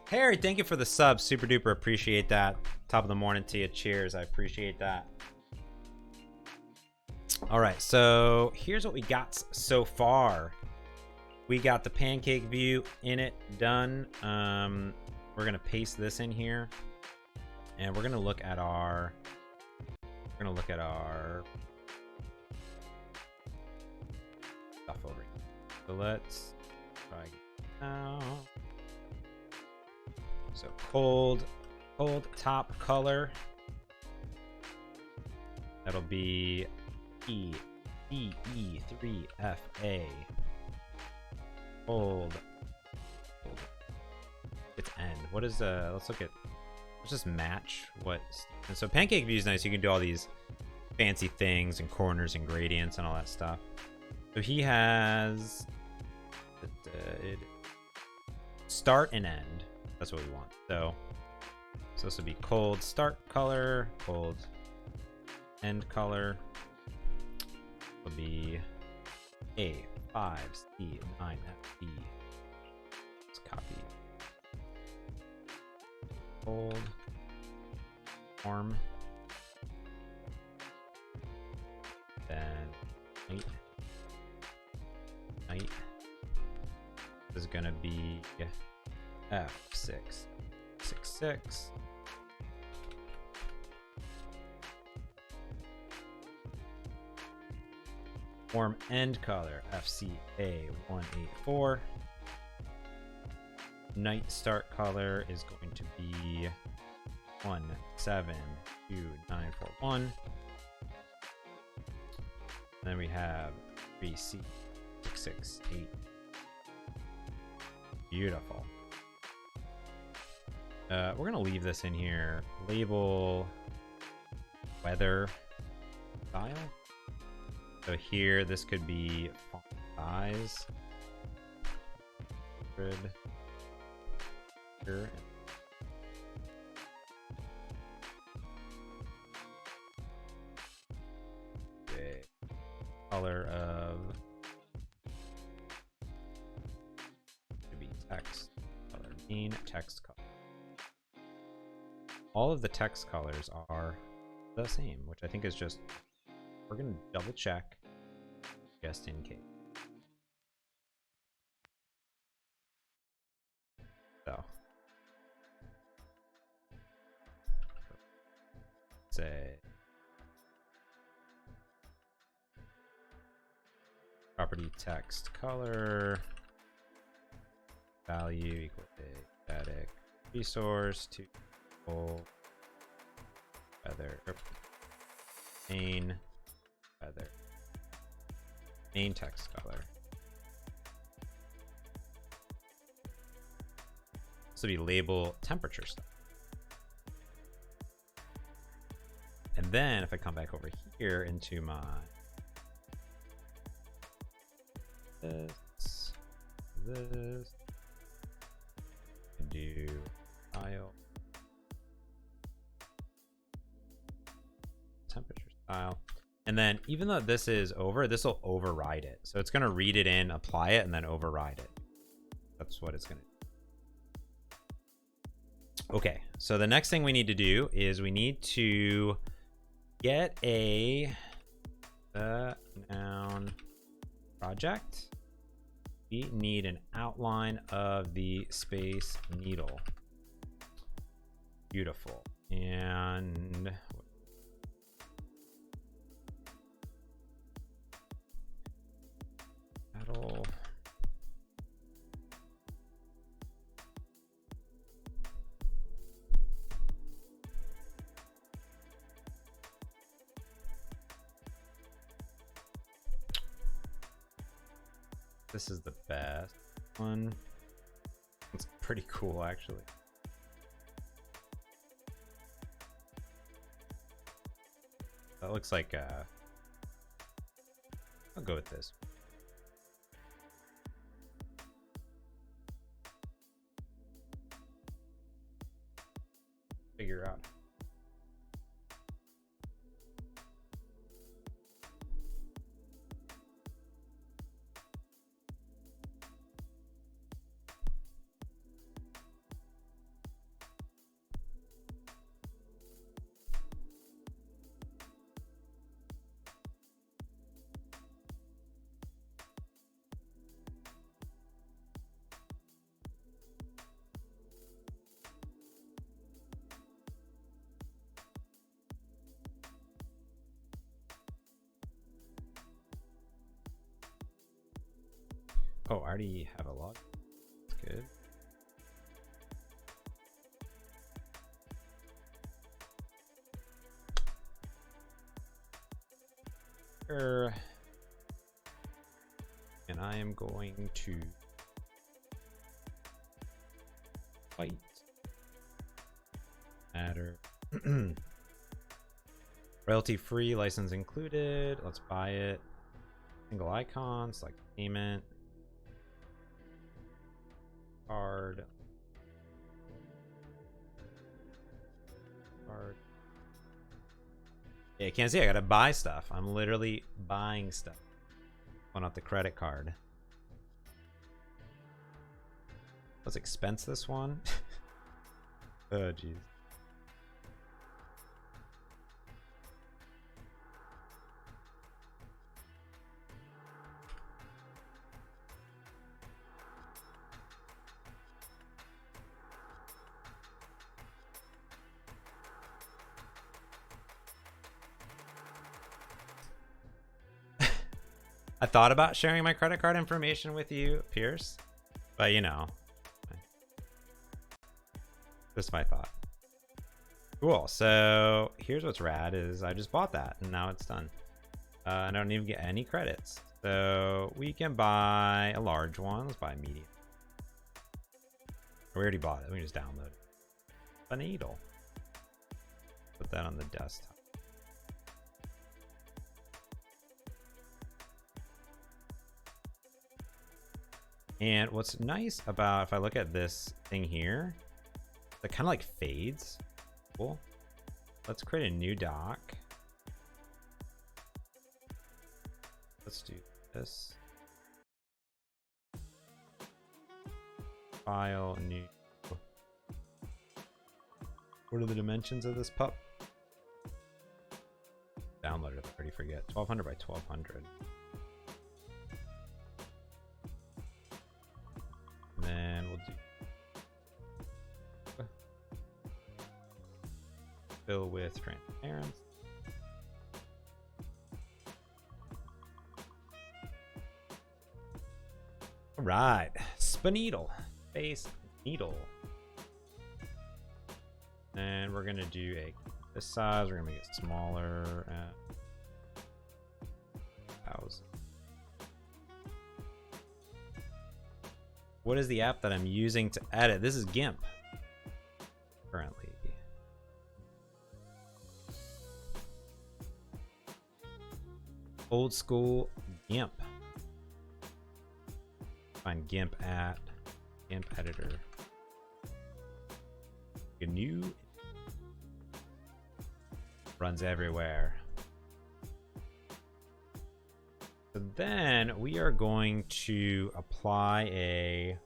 Harry, thank you for the sub. Super duper appreciate that. Top of the morning to you. Cheers. I appreciate that. All right, so here's what we got so far. We got the Pancake View in it, done. We're gonna paste this in here, and we're gonna look at our stuff over here. So let's try now. So cold top color. That'll be EE3FA. Cold. It's N. What is let's just match what. And so Pancake View is nice. You can do all these fancy things and corners and gradients and all that stuff. So he has start and end. That's what we want. So this would be cold start color, cold end color. Will be A5C9FB. Let's copy. Cold form. Then night is gonna be F666. Form end color FCA184. Night start color is going to be 172941. Then we have 3C668. Beautiful. We're gonna leave this in here. Label weather style. So here, this could be font size. 100. Here. Okay. Color of should be text color. Main text color. All of the text colors are the same, which I think is just. We're going to double check just in case. So, say property text color value equal to static resource to full weather main weather main text color. This will be label temperature stuff. And then if I come back over here into my this and do style temperature style. And then even though this is over, this will override it. So it's going to read it in, apply it, and then override it. That's what it's going to do. Okay, so the next thing we need to do is we need to get a noun project. We need an outline of the Space Needle. Beautiful. And that'll this is the best one. It's pretty cool actually. That looks like I'll go with this. Figure out. Oh, I already have a log. That's good. And I am going to fight matter. Royalty free, license included. Let's buy it. Single icon, select payment. Card. Yeah, you can't see. I gotta buy stuff. I'm literally buying stuff. On out the credit card. Let's expense this one. Oh, jeez. I thought about sharing my credit card information with you, Pierce, but you know, just my thought. Cool. So here's what's rad is I just bought that and now it's done. I don't even get any credits. So we can buy a large one. Let's buy a medium. We already bought it. We can just download it. A needle. Put that on the desktop. And what's nice about, if I look at this thing here, it kind of like fades. Cool. Let's create a new doc. Let's do this. File, new. What are the dimensions of this pup? Downloaded it, I already forget. 1200 by 1200. Then we'll do fill with transparency. All right, Spaneedle, base needle, and we're gonna do this size. We're gonna make it smaller at 1,000. What is the app that I'm using to edit? This is GIMP currently. Old school GIMP. Find GIMP at GIMP editor. GNU runs everywhere. So then we are going to apply a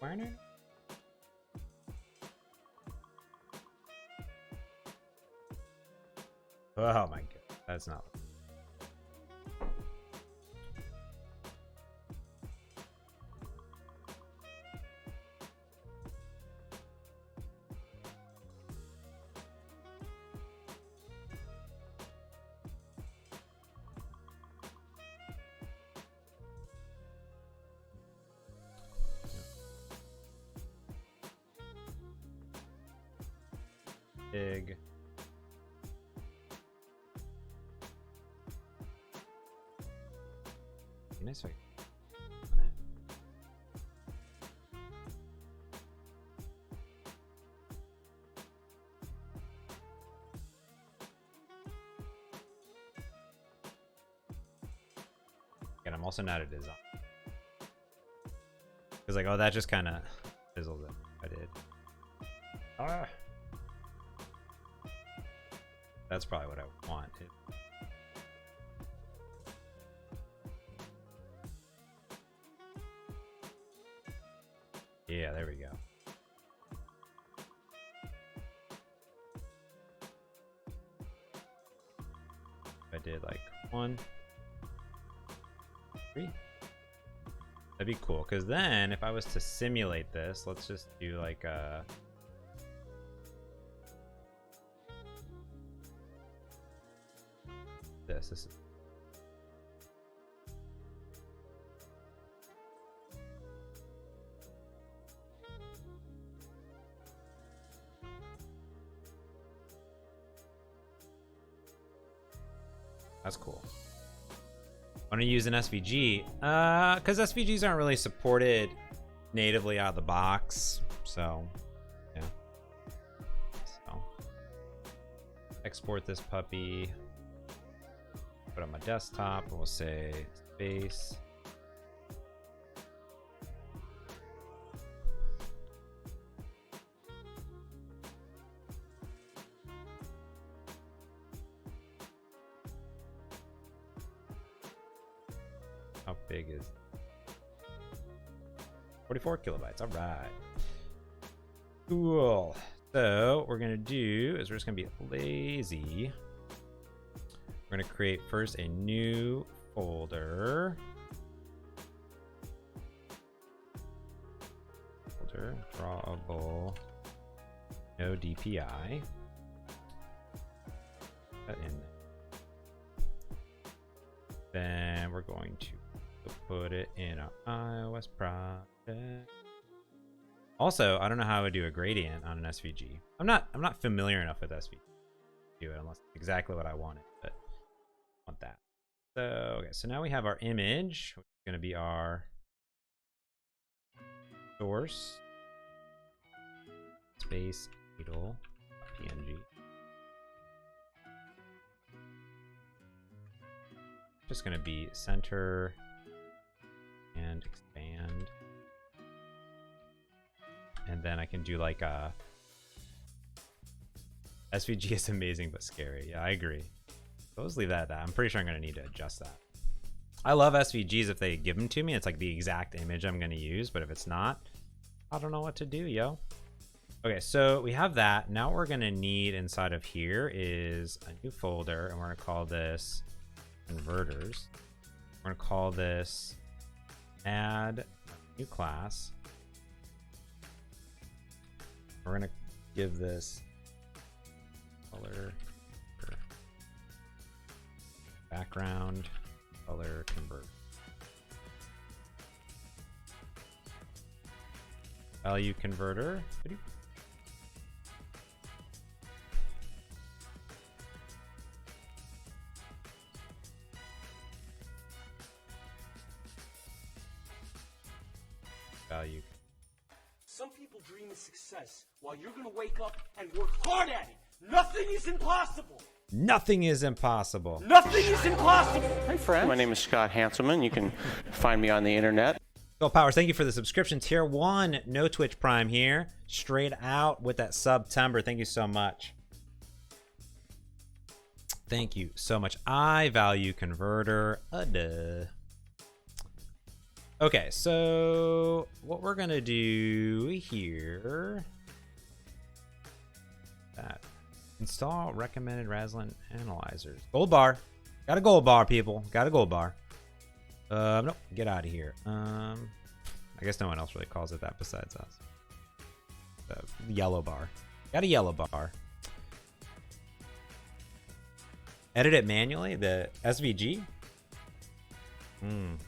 Warner? Oh my god, that's not. Big. Be nice if I on it. And I'm also not a designer. Because like, oh, that just kind of fizzled it. I did. Ah. That's probably what I wanted. Yeah, there we go. I did like 1, 3. That'd be cool, because then if I was to simulate this, let's just do like a this is that's cool. I want to use an SVG because SVGs aren't really supported natively out of the box, so yeah. So export this puppy, put it on my desktop, and we'll say space how big is 44 kilobytes. All right, cool. So what we're gonna do is we're just gonna be lazy. We're gonna create first a new folder. Drawable, no DPI. Put in there. Then we're going to put it in our iOS project. Also, I don't know how I would do a gradient on an SVG. I'm not familiar enough with SVG to do it unless it's exactly what I wanted, but I want that. So okay, so now we have our image, which is going to be our source space needle PNG. Just going to be center and expand. And then I can do like a SVG is amazing but scary. Yeah, I agree. So let's leave that at that. I'm pretty sure I'm going to need to adjust that. I love SVGs if they give them to me. It's like the exact image I'm going to use, but if it's not, I don't know what to do, yo. Okay, so we have that. Now what we're going to need inside of here is a new folder, and we're going to call this converters. We're going to call this add new class. We're going to give this color background color convert. Value converter. Value. Some people dream of success while you're gonna wake up and work hard at it. Nothing is impossible. Nothing is impossible. Nothing is impossible. Hey, friend. My name is Scott Hanselman. You can find me on the internet. Go Powers, thank you for the subscription. Tier 1, no Twitch Prime here. Straight out with that September. Thank you so much. Thank you so much. I value converter. Duh. Okay, so what we're gonna do here, that install recommended Raslin analyzers. Gold bar, got a gold bar, people. Got a gold bar. Nope, get out of here. I guess no one else really calls it that besides us. The yellow bar, got a yellow bar. Edit it manually. The SVG. Alright,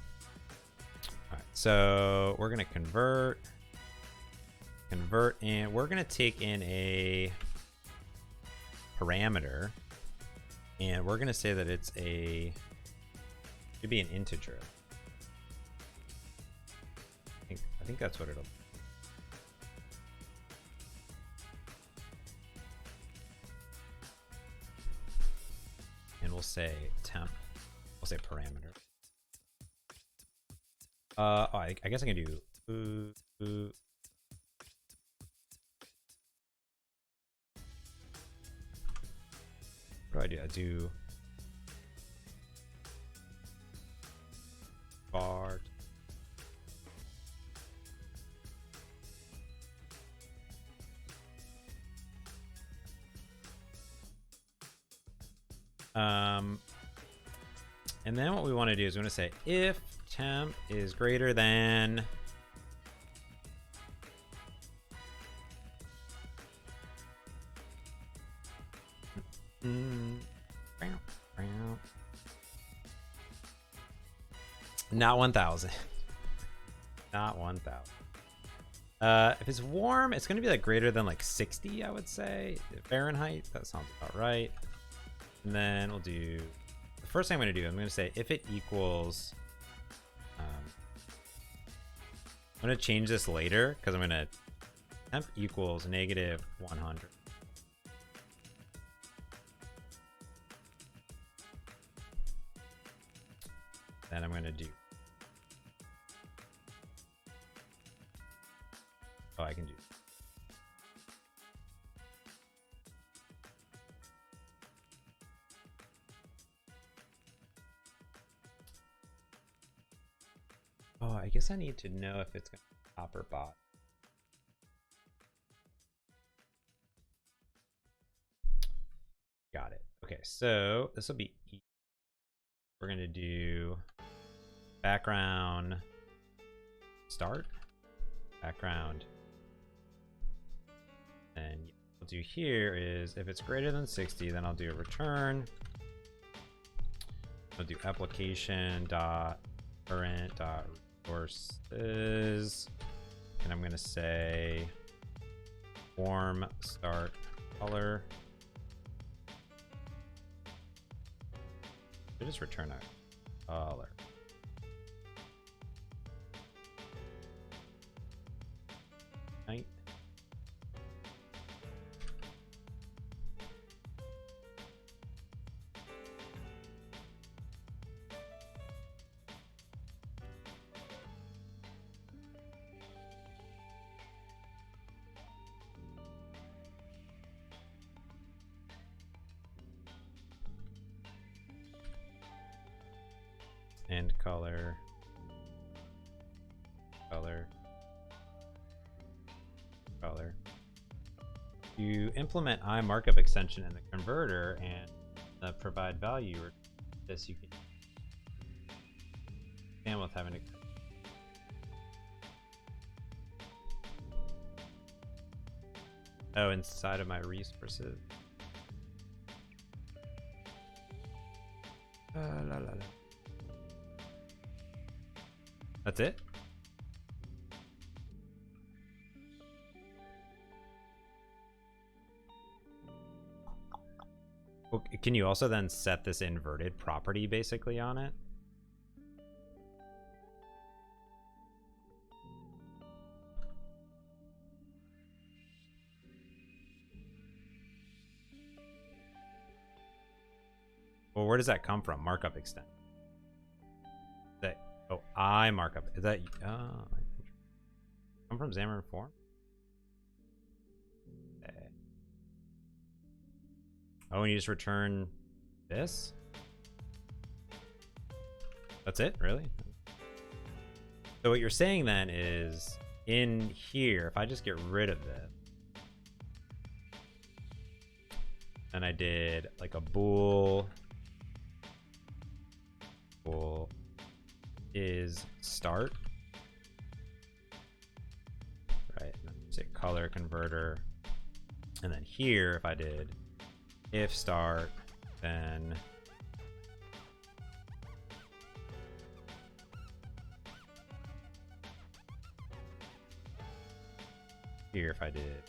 so we're gonna convert, and we're gonna take in a parameter, and we're gonna say that it's a should be an integer. I think that's what it'll be. And we'll say temp. We'll say parameter. I guess I can do what do? I do bar. And then what we want to do is we want to say if temp is greater than not 1,000. Not 1,000. If it's warm, it's going to be like greater than like 60, I would say. Fahrenheit, that sounds about right. And then we'll do, the first thing I'm going to do, I'm going to say if it equals, I'm going to change this later because I'm going to temp equals -100. Then I'm going to do, oh, I can do, oh, I guess I need to know if it's going to be top or bottom. Got it. Okay, so this will be, we're going to do background start, background, and what we'll do here is if it's greater than 60, then I'll do a return. I'll do application dot current dot resources, and I'm going to say form start color. I just return a color. Right. And color, color, color. You implement iMarkup extension in the converter and the provide value, or this you can and with having to inside of my resources. La, la, la. That's it? Okay, can you also then set this inverted property basically on it? Well, where does that come from? Markup extent. That, oh, I markup. Is that come from Xamarin Form? Okay. Oh, and you just return this? That's it, really? So what you're saying then is in here, if I just get rid of this, and I did like a bool is start, right? And then say color converter, and then here if I did if start, then here if I did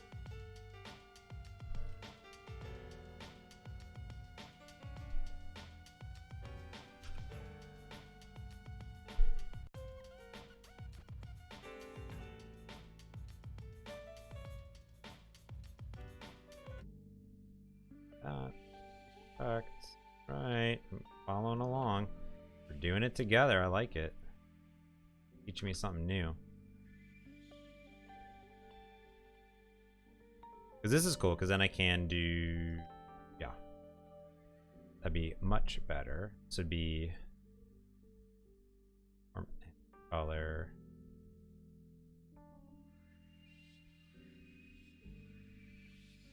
Correct. Right. I'm following along. We're doing it together. I like it. Teaching me something new. Because this is cool, because then I can do... Yeah. That'd be much better. This would be... color...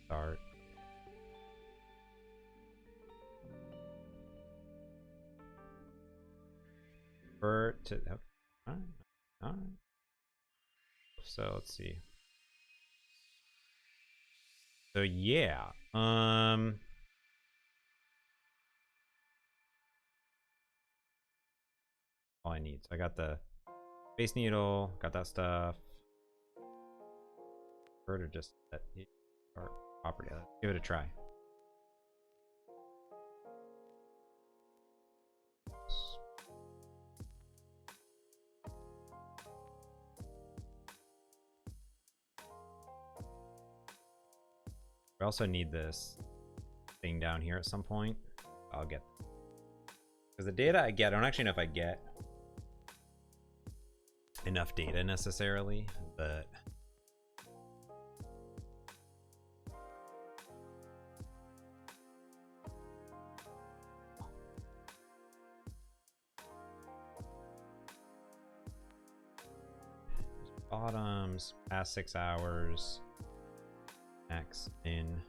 start. To... Okay. Alright. Alright. So, let's see. So yeah, all I need. So I got the Space Needle, got that stuff. Or just that property. Let's give it a try. We also need this thing down here at some point. I'll get, because the data I get, I don't actually know if I get enough data necessarily, but bottoms past 6 hours. Max in.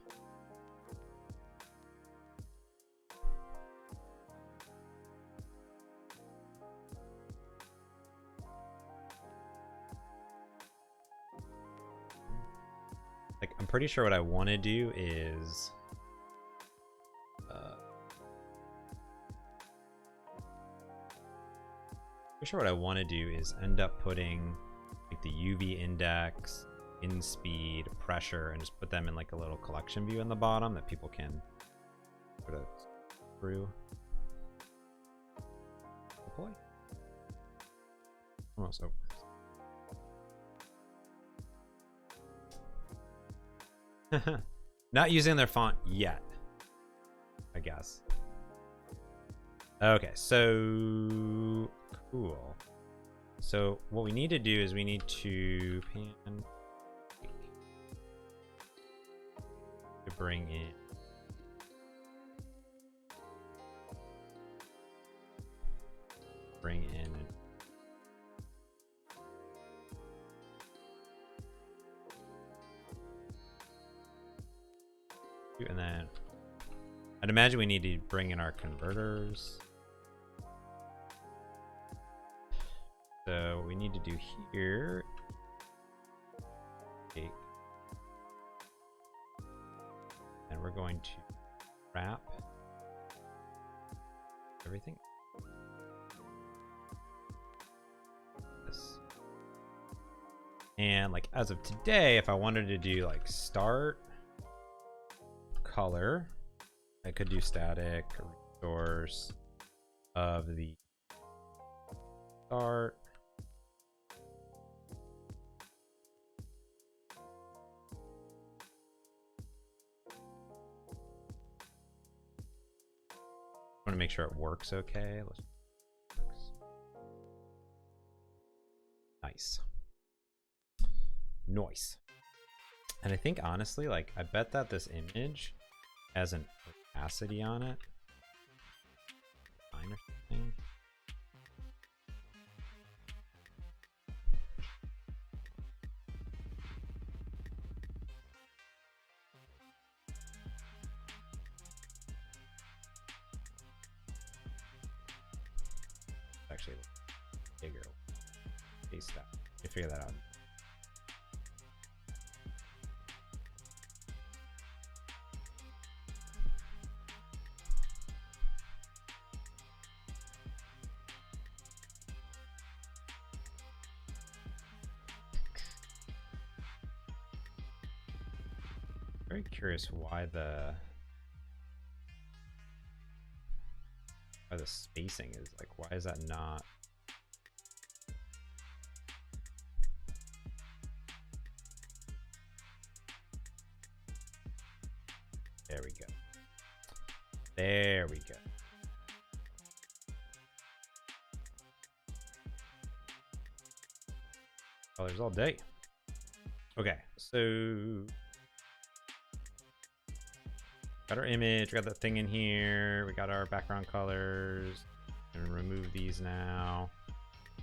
Like, I'm pretty sure what I want to do is pretty sure what I want to do is end up putting like the UV index, in speed, pressure, and just put them in like a little collection view in the bottom that people can sort of through. Deploy. Almost over. Not using their font yet, I guess. Okay, so cool. So what we need to do is we need to pan to bring in and then I'd imagine we need to bring in our converters. So what we need to do here, take, and we're going to wrap everything. This. And like as of today, if I wanted to do like start color, I could do static resource of the start. I want to make sure it works okay. Nice. Nice. And I think honestly, like, I bet that this image has an opacity on it. Fine or something. Actually bigger. Paste that. You figure that out. Very curious why the spacing is like, why is that not? There we go. There we go. Colors all day. Okay, so got our image, we got that thing in here, we got our background colors. And remove these now.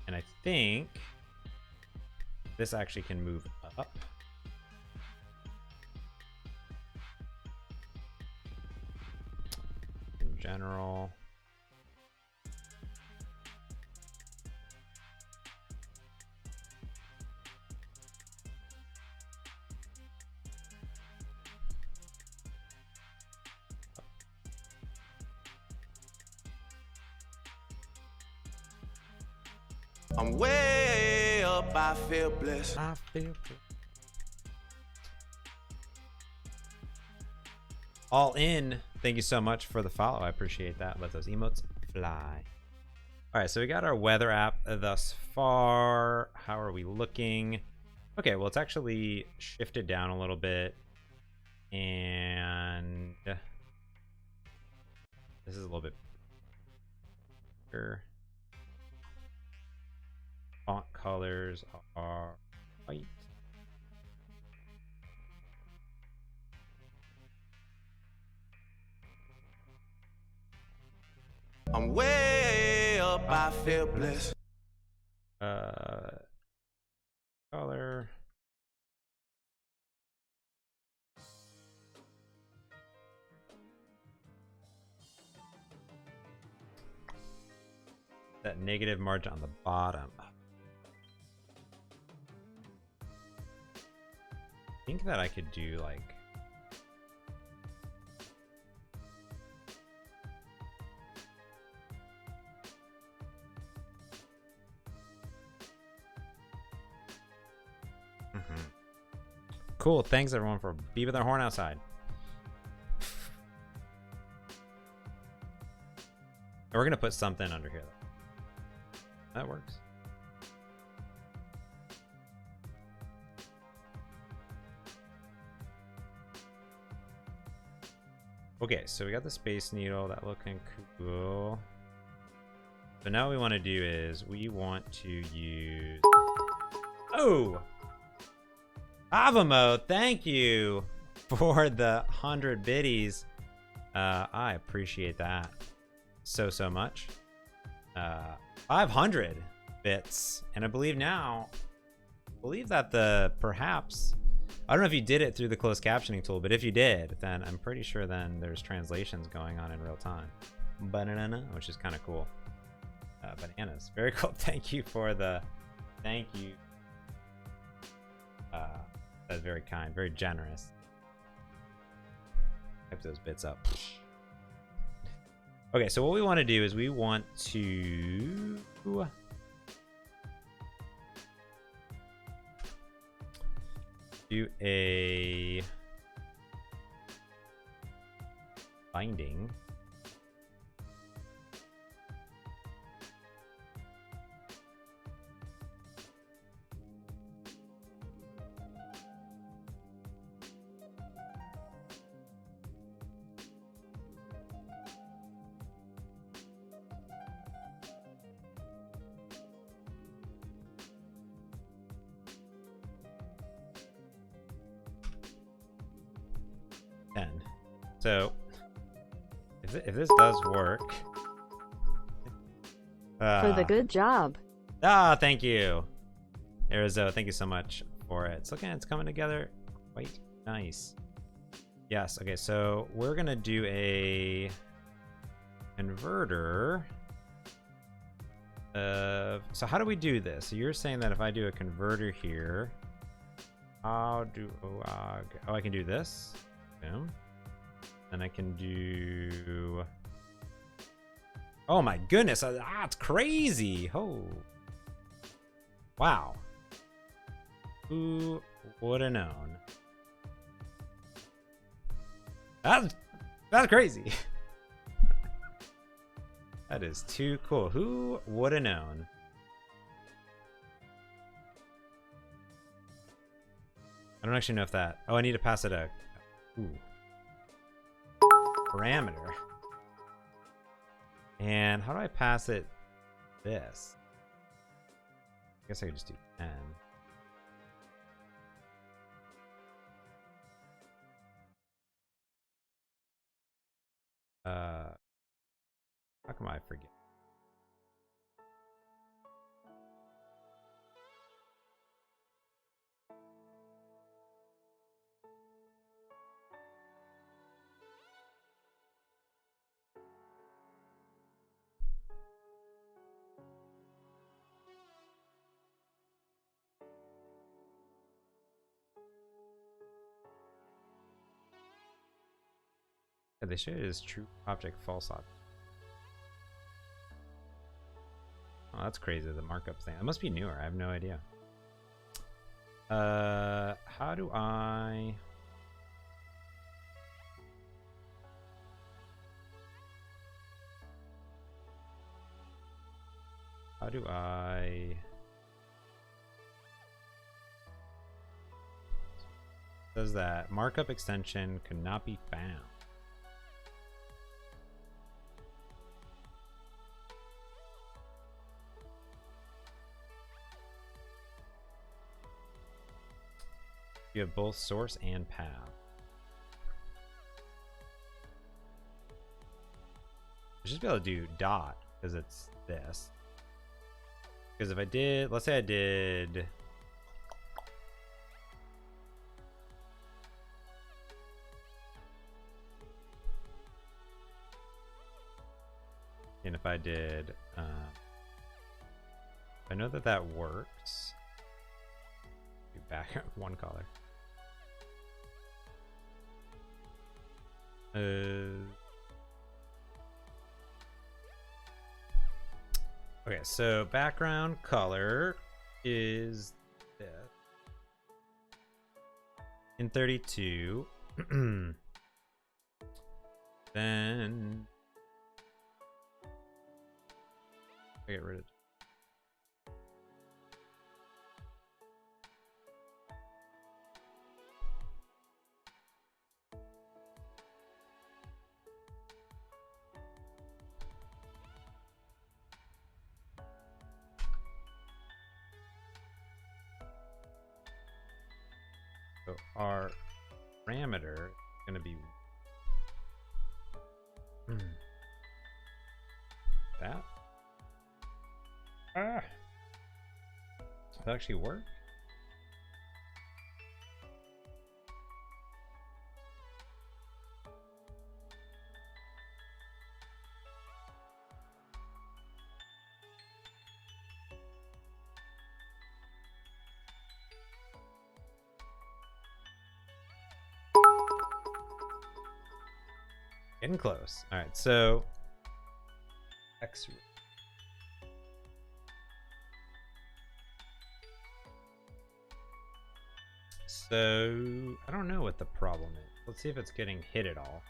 And I think this actually can move up. In general. I'm way up, I feel blessed. I feel all in. Thank you so much for the follow. I appreciate that. Let those emotes fly. All right, so we got our weather app thus far. How are we looking? Okay, well, it's actually shifted down a little bit. And this is a little bit bigger. Font colors are white. I'm way up, I feel blessed. Color. That negative margin on the bottom. I think that I could do like cool. Thanks everyone for beeping their horn outside. We're gonna put something under here though. That works. Okay, so we got the Space Needle, that looking cool. So now what we want to do is we want to use... Oh! Avamo, thank you for the 100 biddies. I appreciate that so much. 500 bits. And I believe that the perhaps... I don't know if you did it through the closed captioning tool, but if you did, then I'm pretty sure then there's translations going on in real time. Banana, which is kind of cool. Bananas, very cool. Thank you for the, thank you. That's very kind, very generous. Type those bits up. Okay, so what we want to do is we want to do a binding. So if this does work, for the good job. Thank you, Arizo. Thank you so much for it. It's coming together quite nice. Yes. Okay. So we're gonna do a converter. So how do we do this? So you're saying that if I do a converter here, I can do this. Boom. And I can do... Oh my goodness, it's crazy. Oh. Wow. Who would have known? That's crazy. That is too cool. Who would have known? I don't actually know if that... Oh, I need to pass it a... Ooh. Parameter. And how do I pass it this? I guess I could just do 10. How come I forget? Yeah, they show it as true object, false object. Oh, that's crazy, the markup thing. That must be newer. I have no idea. How do I... How do I... It says that markup extension could not be found. You have both source and path. I should be able to do dot because it's this. Because if I did, let's say I did. And if I did, I know that that works. Do back one color. Okay, so background color is this. In 32. Then I get rid of. So our parameter is going to be that. Does that actually work? Getting close. All right, so X. So I don't know what the problem is. Let's see if it's getting hit at all.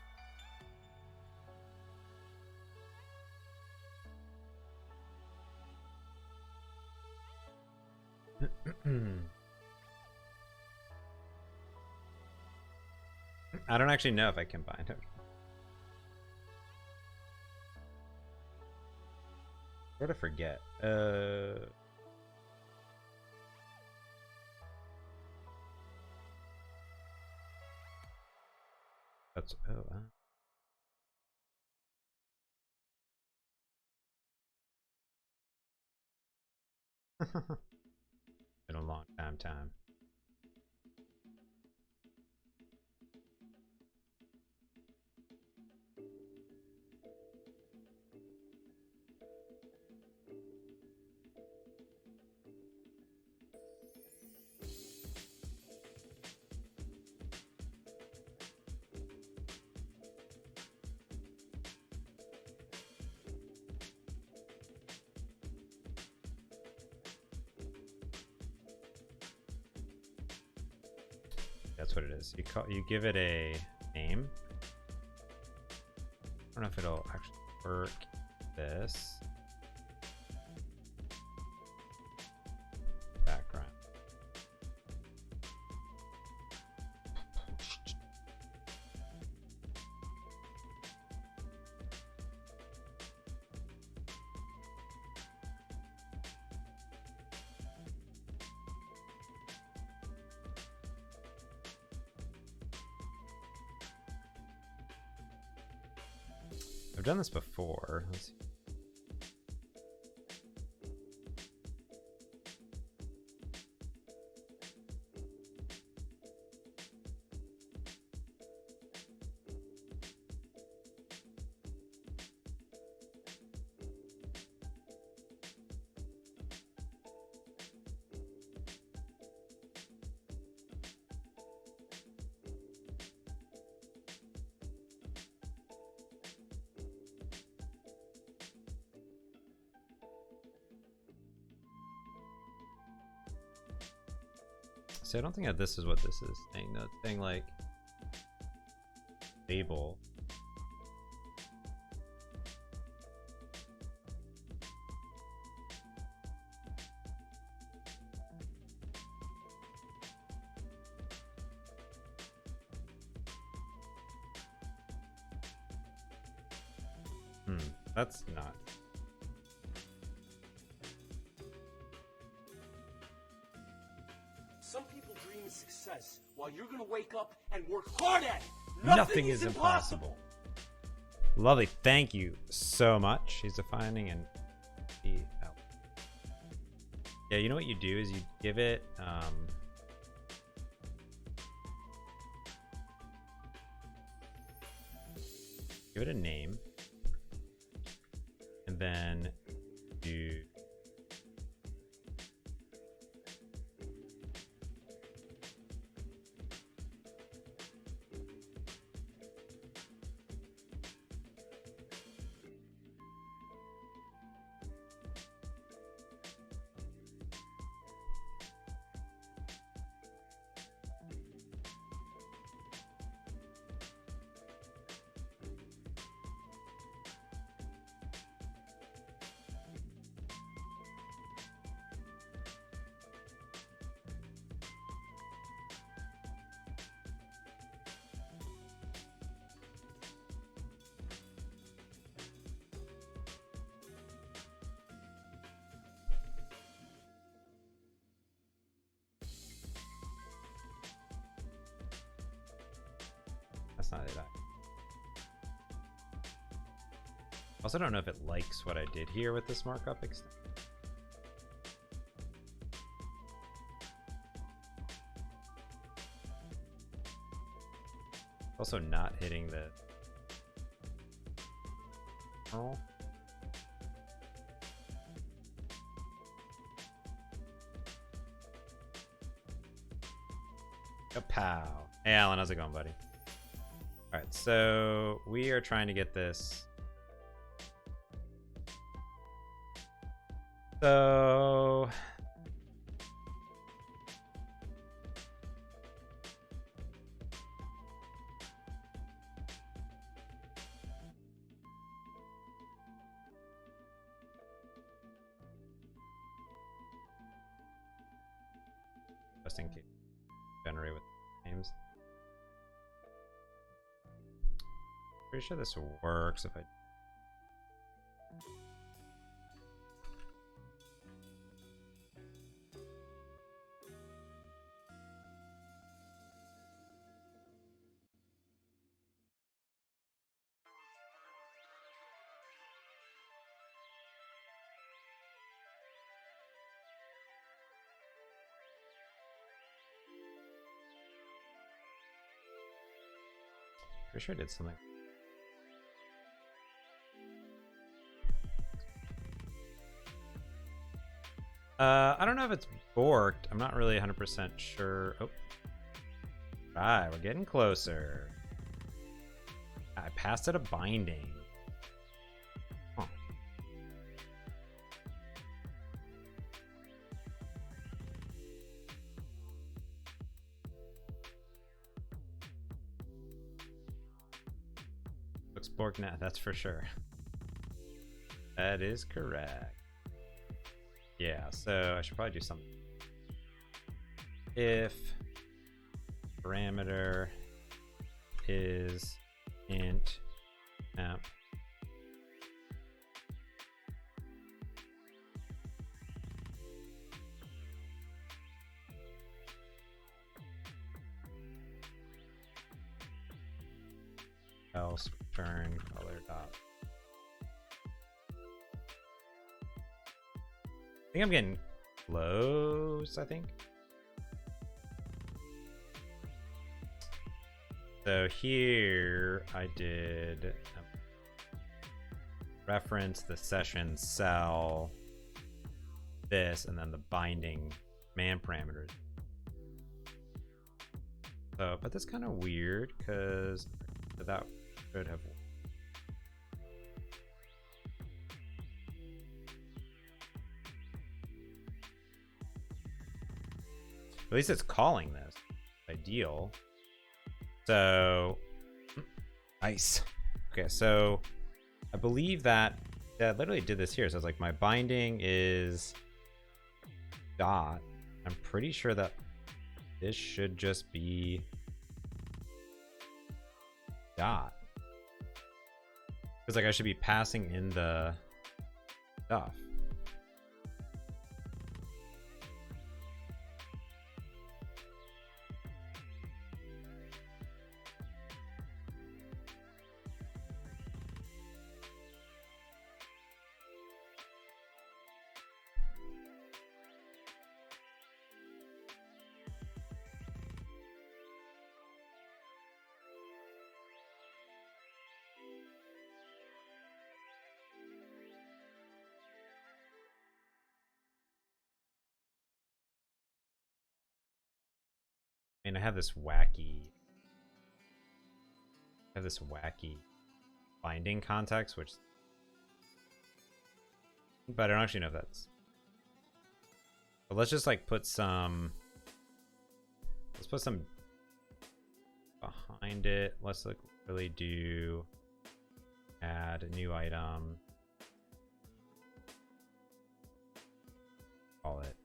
I don't actually know if I combined it. Sort of forget. That's been a long time. That's what it is. You give it a name. I don't know if it'll actually work. This background. I've done this before. Let's see. See, I don't think that this is what this is saying. No, it's saying like stable. That's not. Some people dream of success while you're gonna wake up and work hard at it. Nothing is impossible. Lovely. Thank you so much. He's defining and yeah, you know what you do is you give it give it a name, and then you that's not it. I also don't know if it likes what I did here with this markup extension. Also not hitting the oh. Kapow. Hey Alan, how's it going, buddy? Alright, so we are trying to get this. So just in case generate with names. Pretty sure this works if I pretty sure I did something. I don't know if it's borked. I'm not really 100% sure. Oh. Right, we're getting closer. I passed it a binding. Huh. Looks borked now, that's for sure. That is correct. Yeah, so I should probably do something. If parameter is int temp else return color dot think I'm getting close, I think. So here I did reference the session cell, this, and then the binding man parameters. So, but that's kind of weird because that should have. At least it's calling this. Ideal. So, nice. Okay, so I believe that I literally did this here. So it's like my binding is dot. I'm pretty sure that this should just be dot. Because like I should be passing in the stuff. And I have this wacky binding context, which, but I don't actually know if that's. But let's just like put some. Let's put some behind it. Let's like really do add a new item. Call it.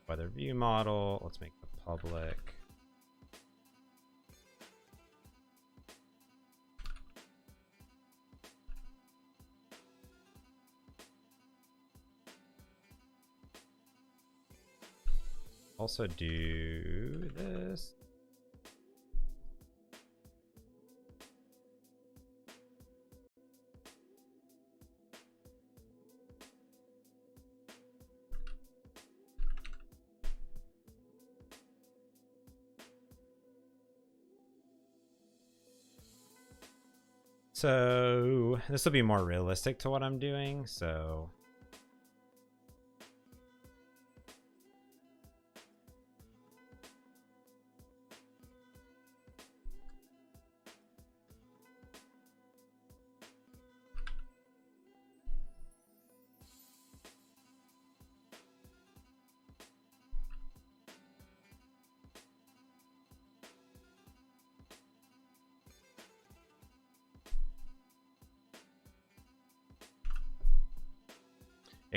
Weather view model. Let's make the public. Also do this. So this will be more realistic to what I'm doing. So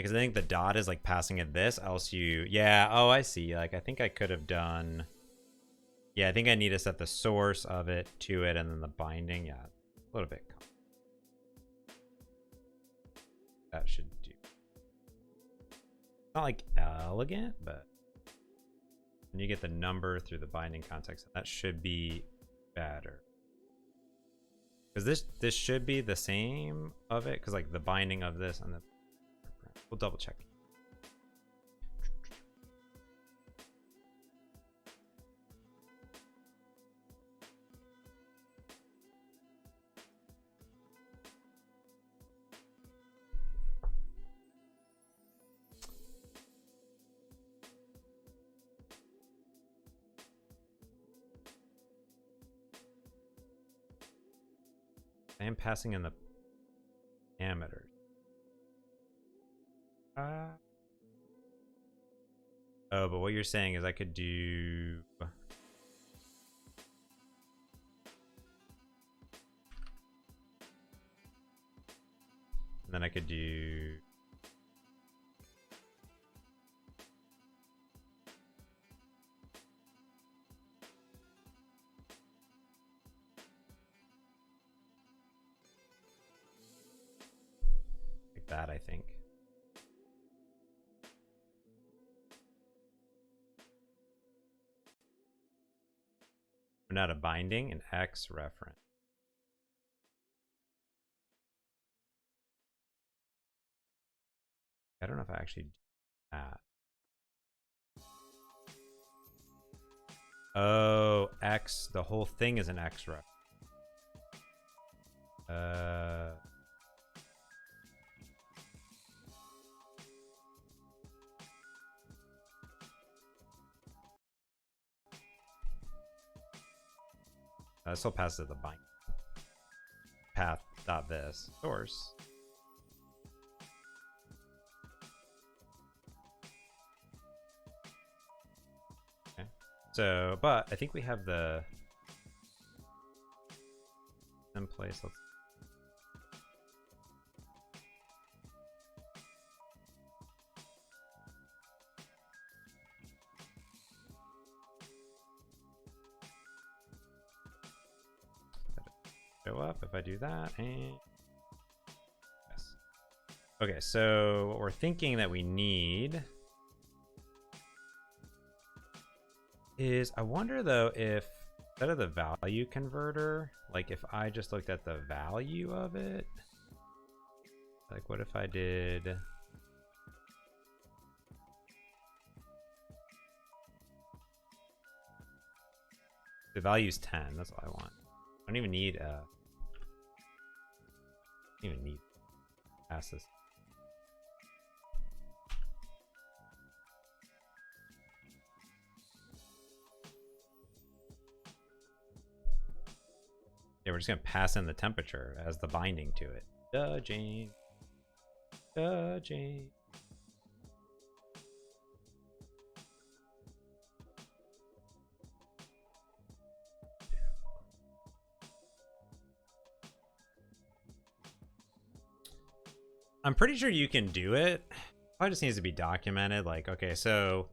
because I think the dot is like passing it this, else you, yeah, oh, I see. Like, I think I could have done, yeah, I think I need to set the source of it to it and then the binding. Yeah, a little bit. That should do. Not like elegant, but when you get the number through the binding context, that should be better. Because this should be the same of it, because like the binding of this and the, we'll double check. I am passing in the parameters. Oh, but what you're saying is I could do. And then I could do. Like that, I think. But not a binding, an X reference. I don't know if I actually do that. Oh, X. The whole thing is an X reference. Still passes the bind path dot this source. Okay. So, but I think we have the in place. Let's show up if I do that, and yes. Okay, so what we're thinking that we need is, I wonder though if instead of the value converter, like if I just looked at the value of it, like what if I did the value's 10, that's all I want. I don't even need pass this. Yeah, we're just gonna pass in the temperature as the binding to it. Judging. I'm pretty sure you can do it. Probably just needs to be documented. Like, okay, so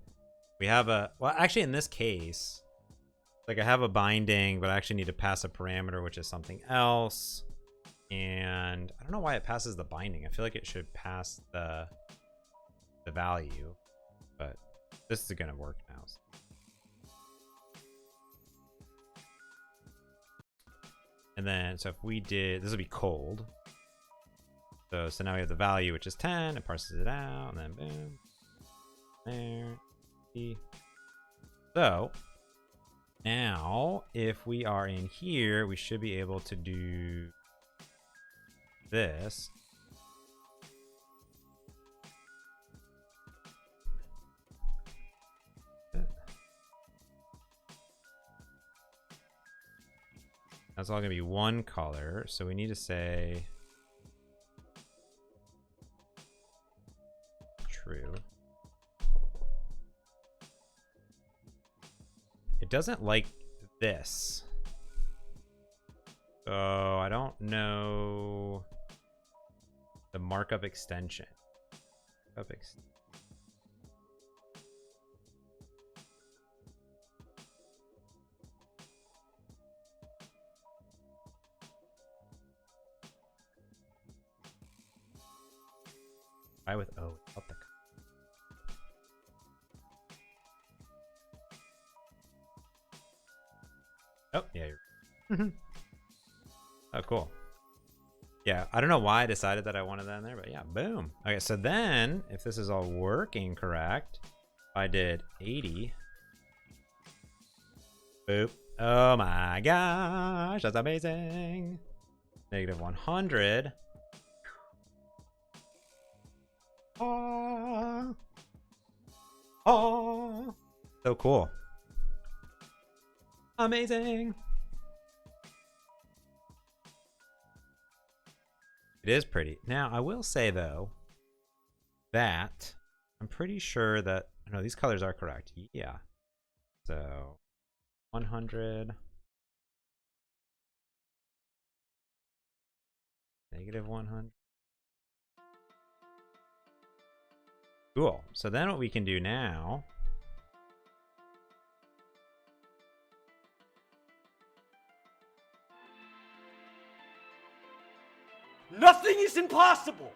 we have a, well, actually in this case, like I have a binding, but I actually need to pass a parameter, which is something else. And I don't know why it passes the binding. I feel like it should pass the value, but this is gonna work now. And then, so if we did, this would be cold. So now we have the value, which is 10. It parses it out, and then boom. There. So now, if we are in here, we should be able to do this. That's all gonna be one color. So we need to say true. It doesn't like this. So I don't know the markup extension. Try with O. Without the oh, yeah. Oh, cool. Yeah, I don't know why I decided that I wanted that in there, but yeah, boom. Okay, so then, if this is all working correct, I did 80. Boop. Oh my gosh, that's amazing. Negative 100. Oh. Oh. So cool. Amazing. It is pretty. Now, I will say though that I'm pretty sure that no, these colors are correct. Yeah. So 100. Negative 100. Cool. So then what we can do now Nothing is impossible.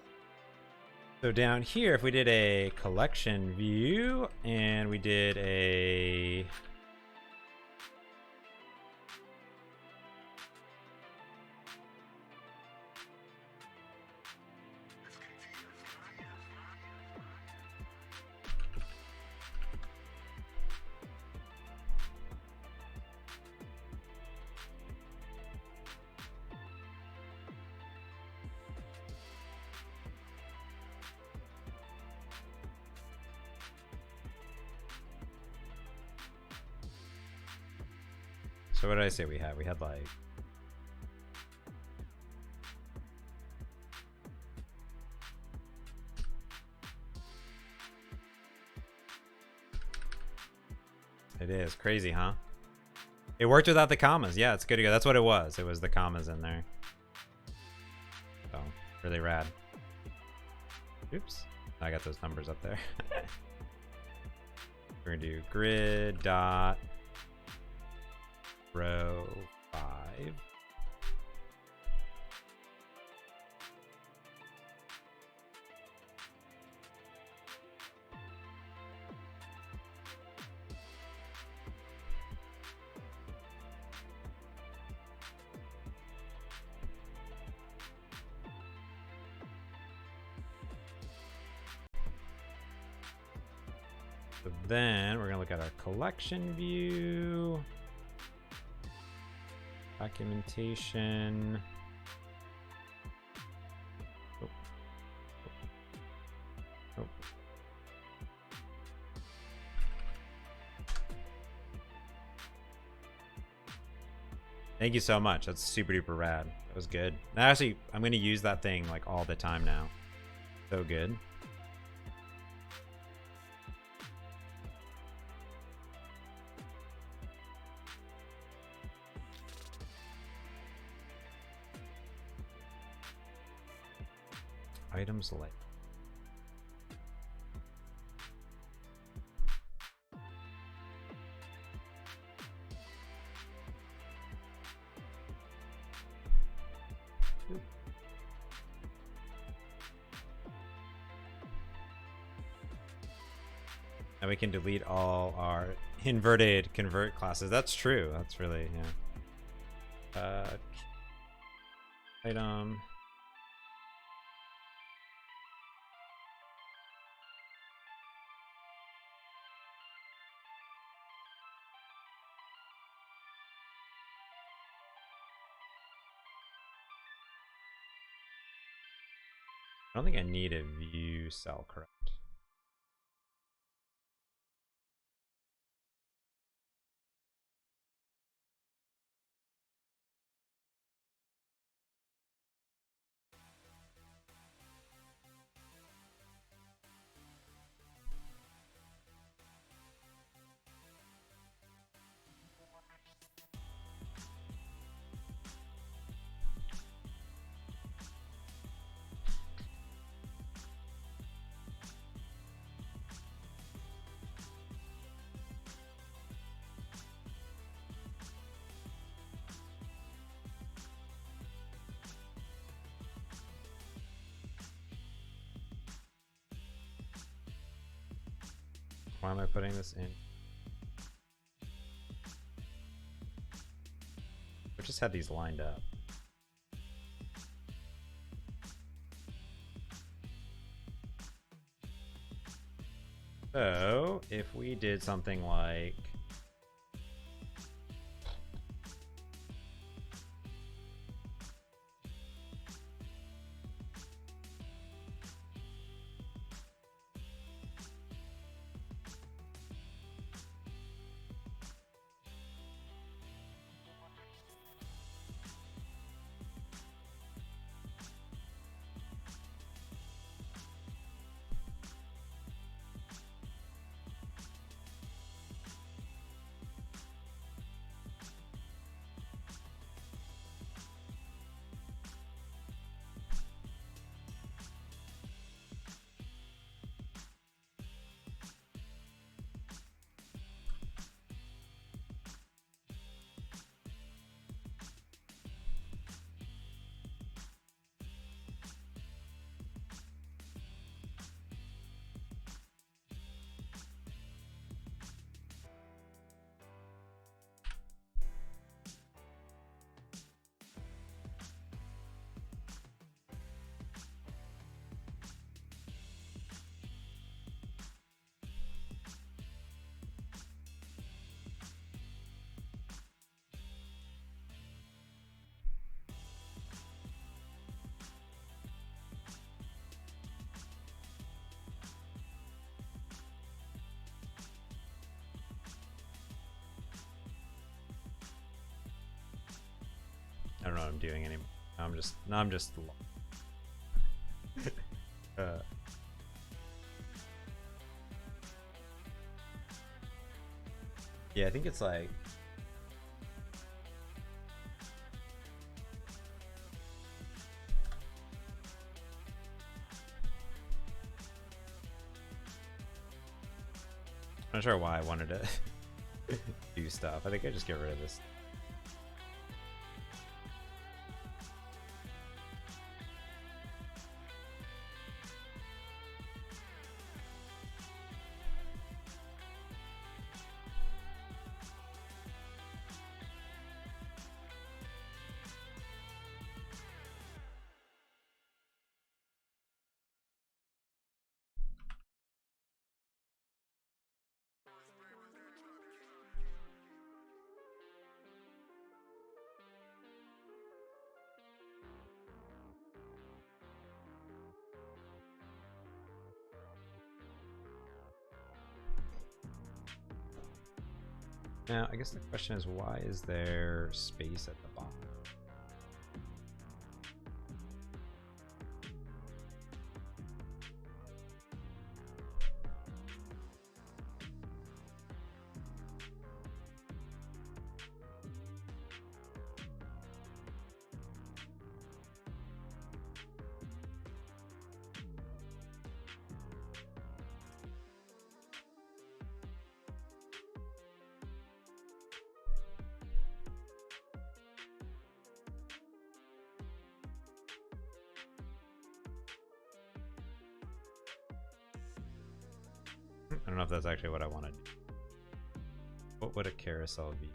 So down here, if we did a collection view and we did a So what did I say we had? We had like... It is crazy, huh? It worked without the commas. Yeah, it's good to go. That's what it was. It was the commas in there. So, really rad. Oops. I got those numbers up there. We're gonna do grid dot row 5. So then we're gonna look at our collection view, documentation. Oh. Oh. Thank you so much. That's super duper rad. That was good. Actually, I'm gonna use that thing like all the time now. So good. Item select. And we can delete all our inverted convert classes. That's true. That's really, yeah. Item. I don't think I need a view cell correct. Why am I putting this in? We just had these lined up. So if we did something like doing anymore. I'm just yeah, I think it's like I'm not sure why I wanted to do stuff. I think I just get rid of this. Now, I guess the question is, why is there space at the bottom? I don't know if that's actually what I wanted. What would a carousel be?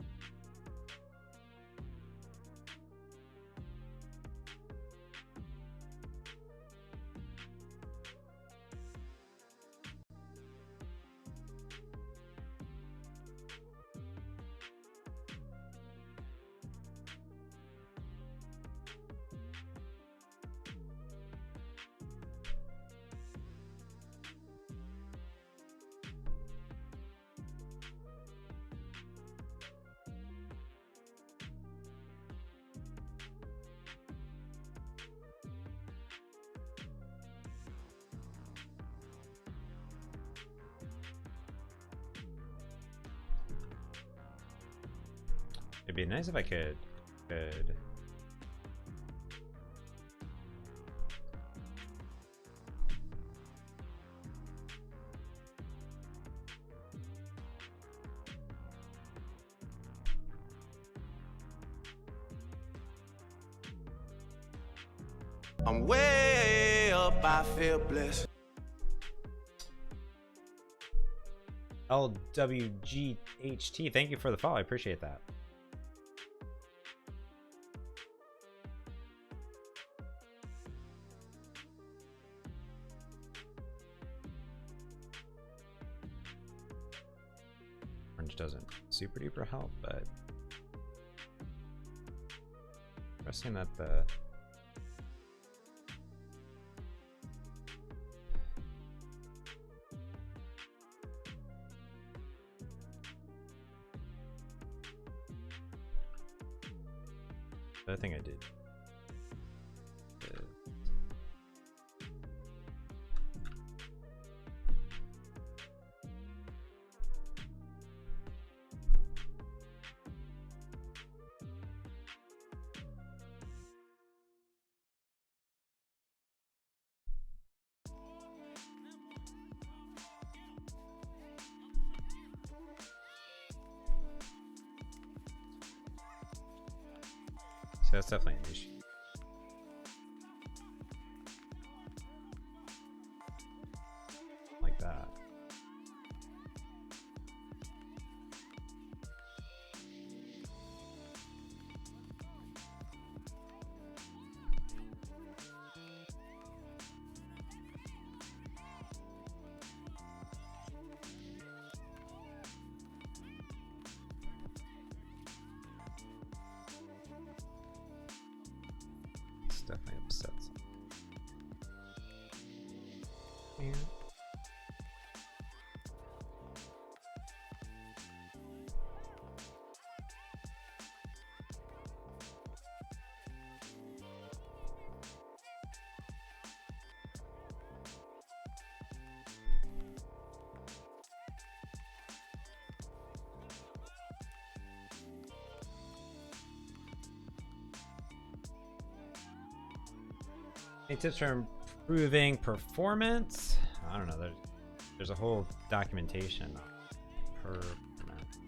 It'd be nice if I could I'm way up, I feel blessed. LWGHT, thank you for the follow. I appreciate that. Orange doesn't super duper help, but trusting that the other thing I did. So that's definitely an issue. Like that. Definitely upsets. Yeah. Any tips for improving performance? I don't know. There's a whole documentation on performance.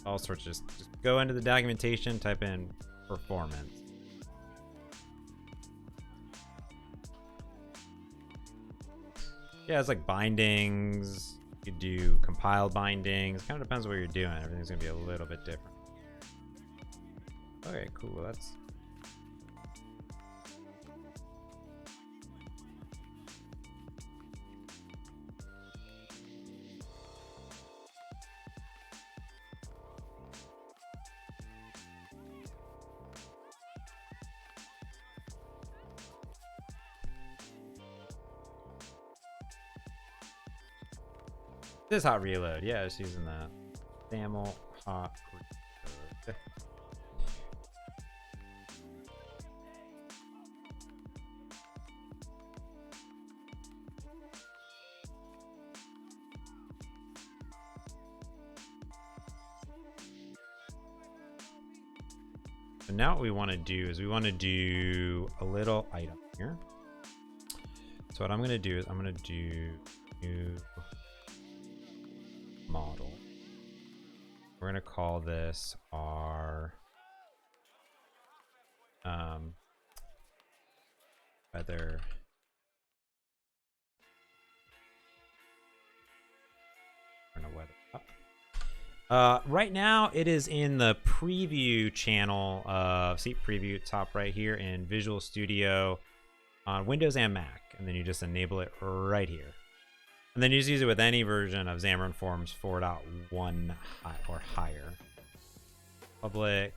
All sorts. Just go into the documentation, type in performance. Yeah, it's like bindings. You could do compiled bindings. Kind of depends what you're doing. Everything's gonna be a little bit different. Okay, cool. That's this hot reload. Yeah, just using that SAML hot reload. So now what we want to do is we want to do a little item here. So what I'm going to do is I'm going to do new model. We're going to call this our weather right now it is in the preview channel of see preview top right here in Visual Studio on Windows and Mac, and then you just enable it right here, and then you just use it with any version of Xamarin Forms 4.1 or higher. Public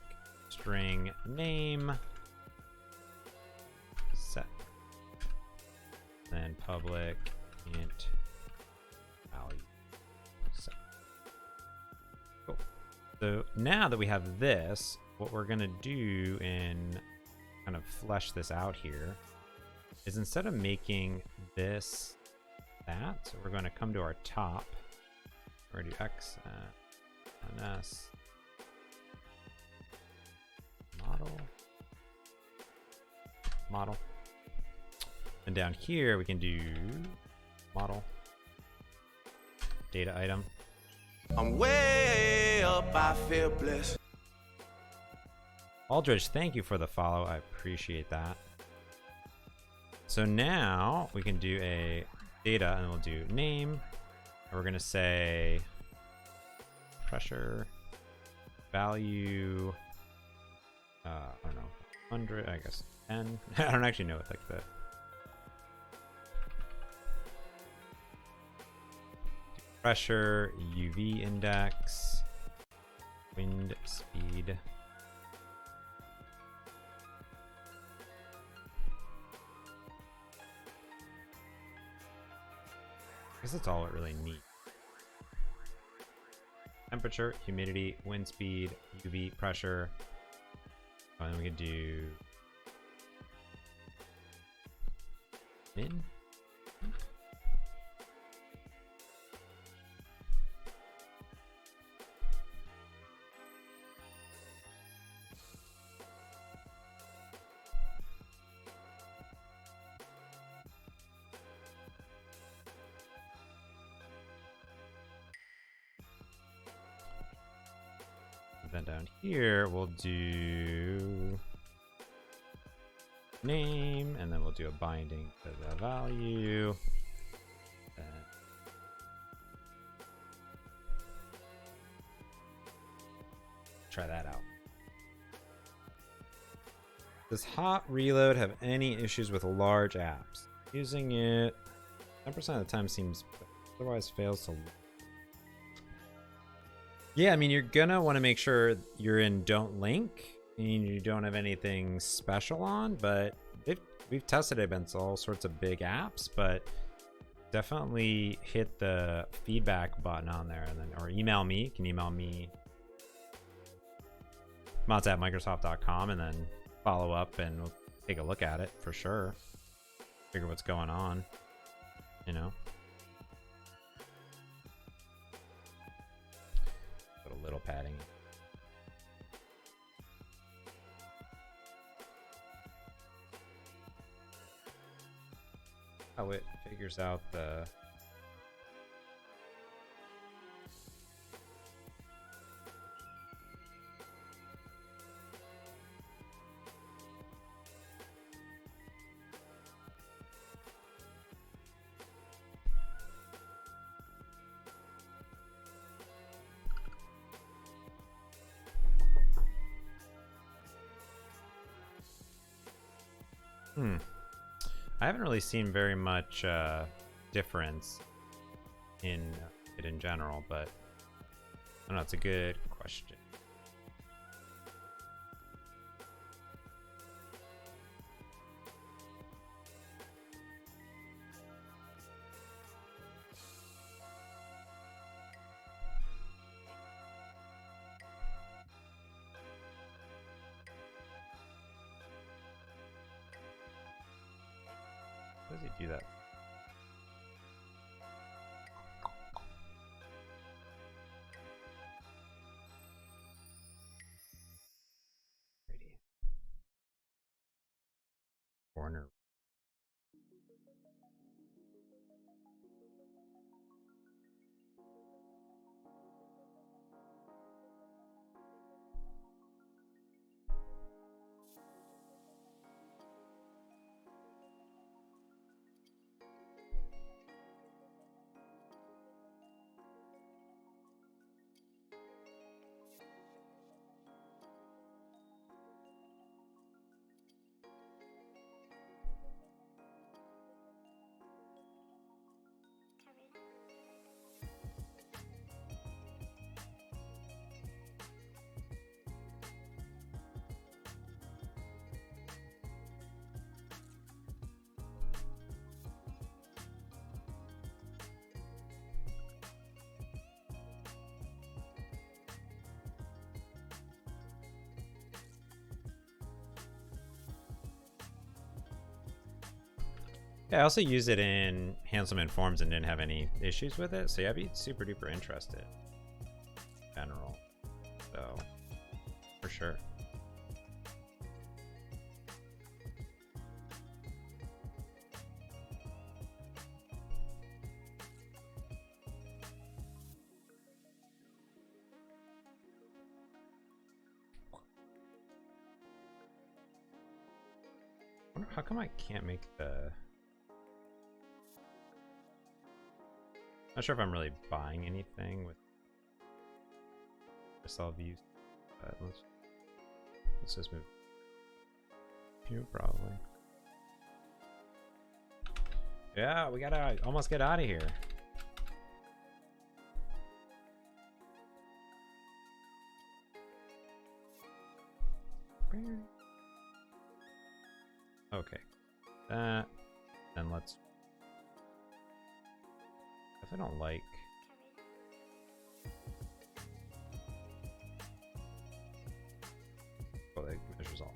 string name set, then public int value set. Cool. So now that we have this, what we're gonna do and kind of flesh this out here is instead of making this that, so we're going to come to our top. We're going to do x ns model, and down here we can do model data item. I'm way up, I feel blessed. Aldridge, thank you for the follow. I appreciate that. So now we can do a data, and we'll do name, and we're gonna say pressure value. I don't know, 100. I guess 10. I don't actually know what like the pressure, UV index, wind speed. I guess that's all it really needs. Temperature, humidity, wind speed, UV pressure. And then we can do min. Then down here we'll do name, and then we'll do a binding to the value. Try that out. Does hot reload have any issues with large apps? Using it 10% of the time seems, otherwise fails to. Yeah, I mean, you're gonna want to make sure you're in don't link and you don't have anything special on, but we've tested it against all sorts of big apps, but definitely hit the feedback button on there, and then or email me. You can email me mods@microsoft.com, and then follow up and we'll take a look at it for sure. Figure what's going on, you know. Put a little padding. how it figures out the... I haven't really seen very much difference in it in general, but I don't know, it's a good question. How does he do that? Radius. Corner. Yeah, I also use it in Handsome Informs and didn't have any issues with it, so yeah, I'd be super duper interested in general. So, for sure. I wonder how come I can't make the... Not sure if I'm really buying anything with SL views, but let's just move. You probably. Yeah, we gotta almost get out of here. Okay, that, and let's. If I don't like. Oh, that measures all.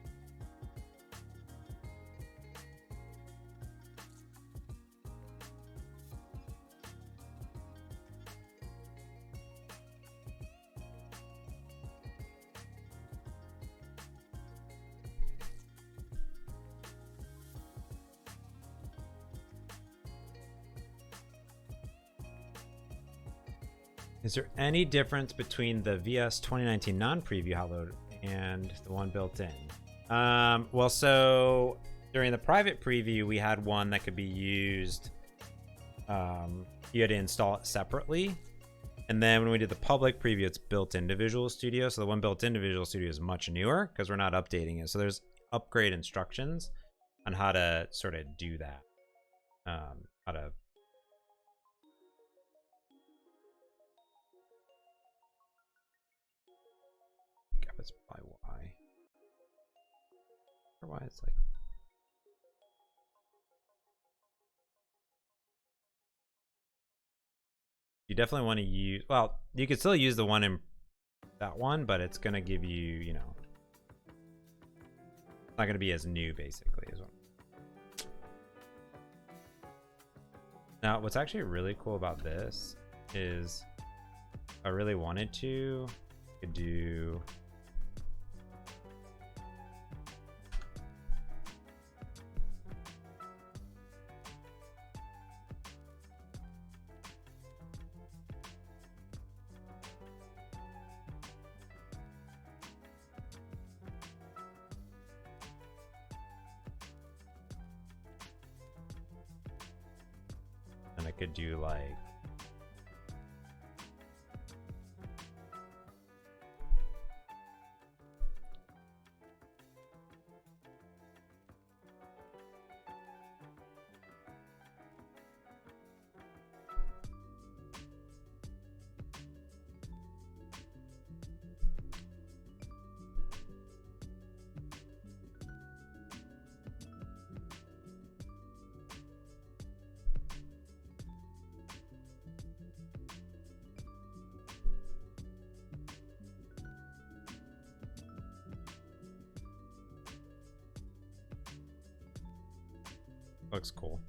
Is there any difference between the VS 2019 non-preview hotload and the one built in? Well, so during the private preview, we had one that could be used. You had to install it separately. And then when we did the public preview, it's built into Visual Studio. So the one built into Visual Studio is much newer because we're not updating it. So there's upgrade instructions on how to sort of do that. How to That's probably why. Or why it's like. You definitely want to use. Well, you could still use the one in that one, but it's gonna give you, you know, it's not gonna be as new basically as well. Now, what's actually really cool about this is, if I really wanted to, I could do. could do like looks cool.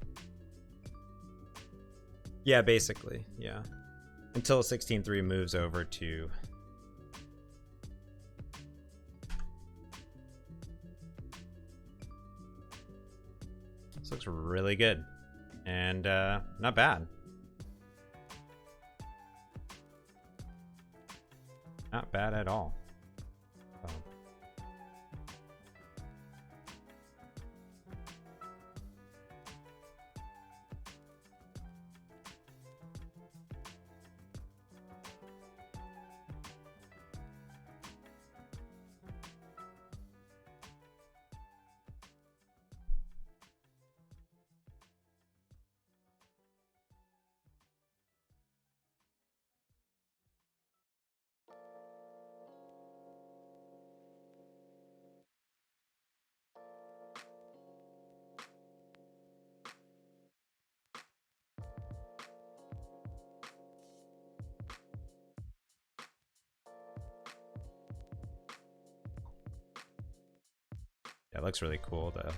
Yeah, basically, yeah. Until 16.3 moves over to this looks really good and not bad. Not bad at all. Oh. Yeah, it looks really cool though.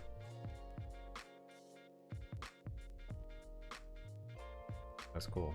That's cool.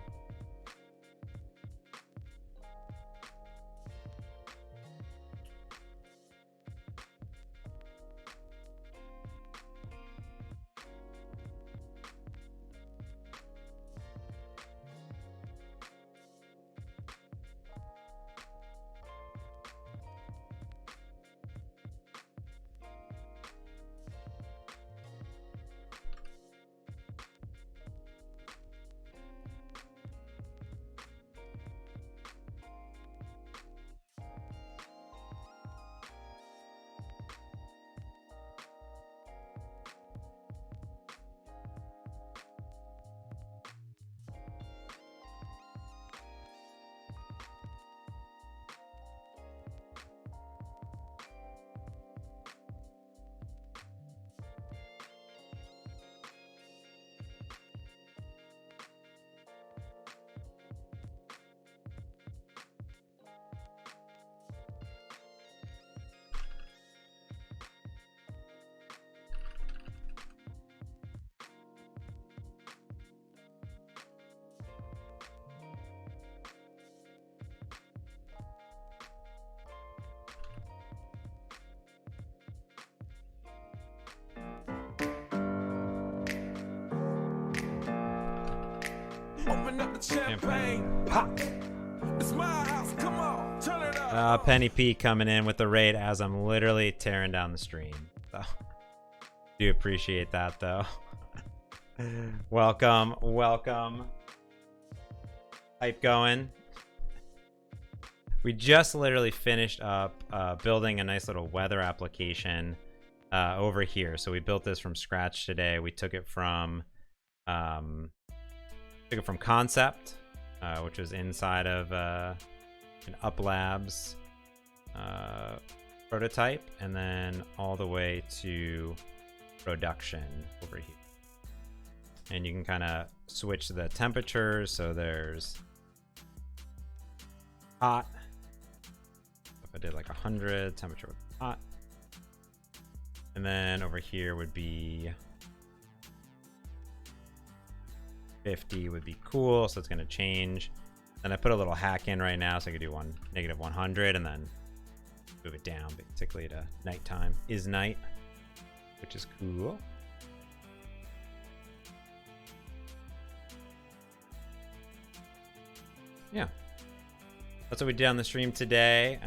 Open up the champagne, pop. It's my house, come on, turn it up. Penny P coming in with the raid as I'm literally tearing down the stream. So, do appreciate that though. Welcome, welcome. Hype going. We just literally finished up building a nice little weather application over here. So we built this from scratch today. We took it from concept, which was inside of an Up Labs prototype, and then all the way to production over here. And you can kind of switch the temperatures. So there's hot. If I did like 100, temperature would be hot. And then over here would be 50 would be cool, so it's going to change. And I put a little hack in right now, so I could do -100 and then move it down basically to nighttime is night, which is cool. Yeah, that's what we did on the stream today.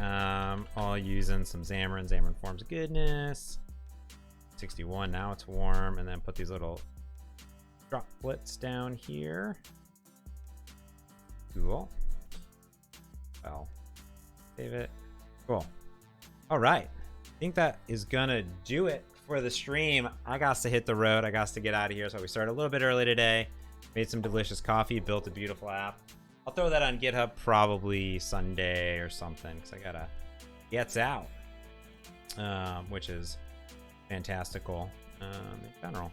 All using some Xamarin Forms goodness. 61, now it's warm, and then put these little droplets down here. Cool. Well, save it. Cool. All right. I think that is gonna do it for the stream. I got to hit the road. I got to get out of here. So we started a little bit early today. Made some delicious coffee. Built a beautiful app. I'll throw that on GitHub probably Sunday or something because I gotta get out, which is fantastical in general.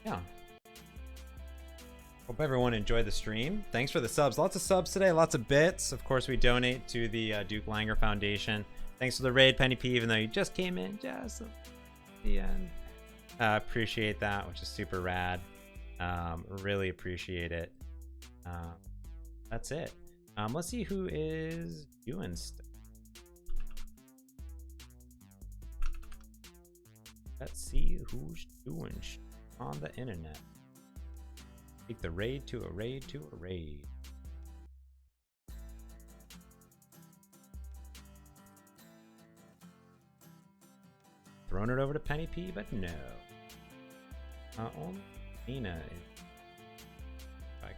Yeah. Hope everyone enjoyed the stream. Thanks for the subs. Lots of subs today. Lots of bits. Of course, we donate to the Duke Langer Foundation. Thanks for the raid, Penny P, even though you just came in just at the end. Appreciate that, which is super rad. Really appreciate it. That's it. Let's see who is doing stuff. Let's see who's doing on the internet. Take the raid to a raid to a raid. Throwing it over to Penny P, but no. Only Nina is like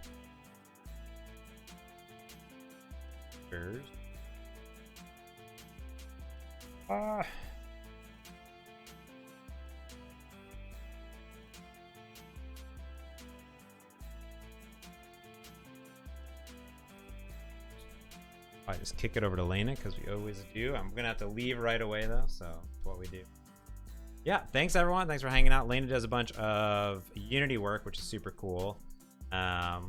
I just kick it over to Lena because we always do. I'm gonna have to leave right away though, so that's what we do. Yeah, thanks everyone. Thanks for hanging out. Lena does a bunch of Unity work, which is super cool. There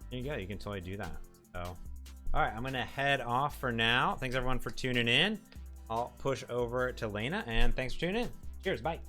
you go. You can totally do that. So, all right, I'm gonna head off for now. Thanks everyone for tuning in. I'll push over to Lena, and thanks for tuning in. Cheers. Bye.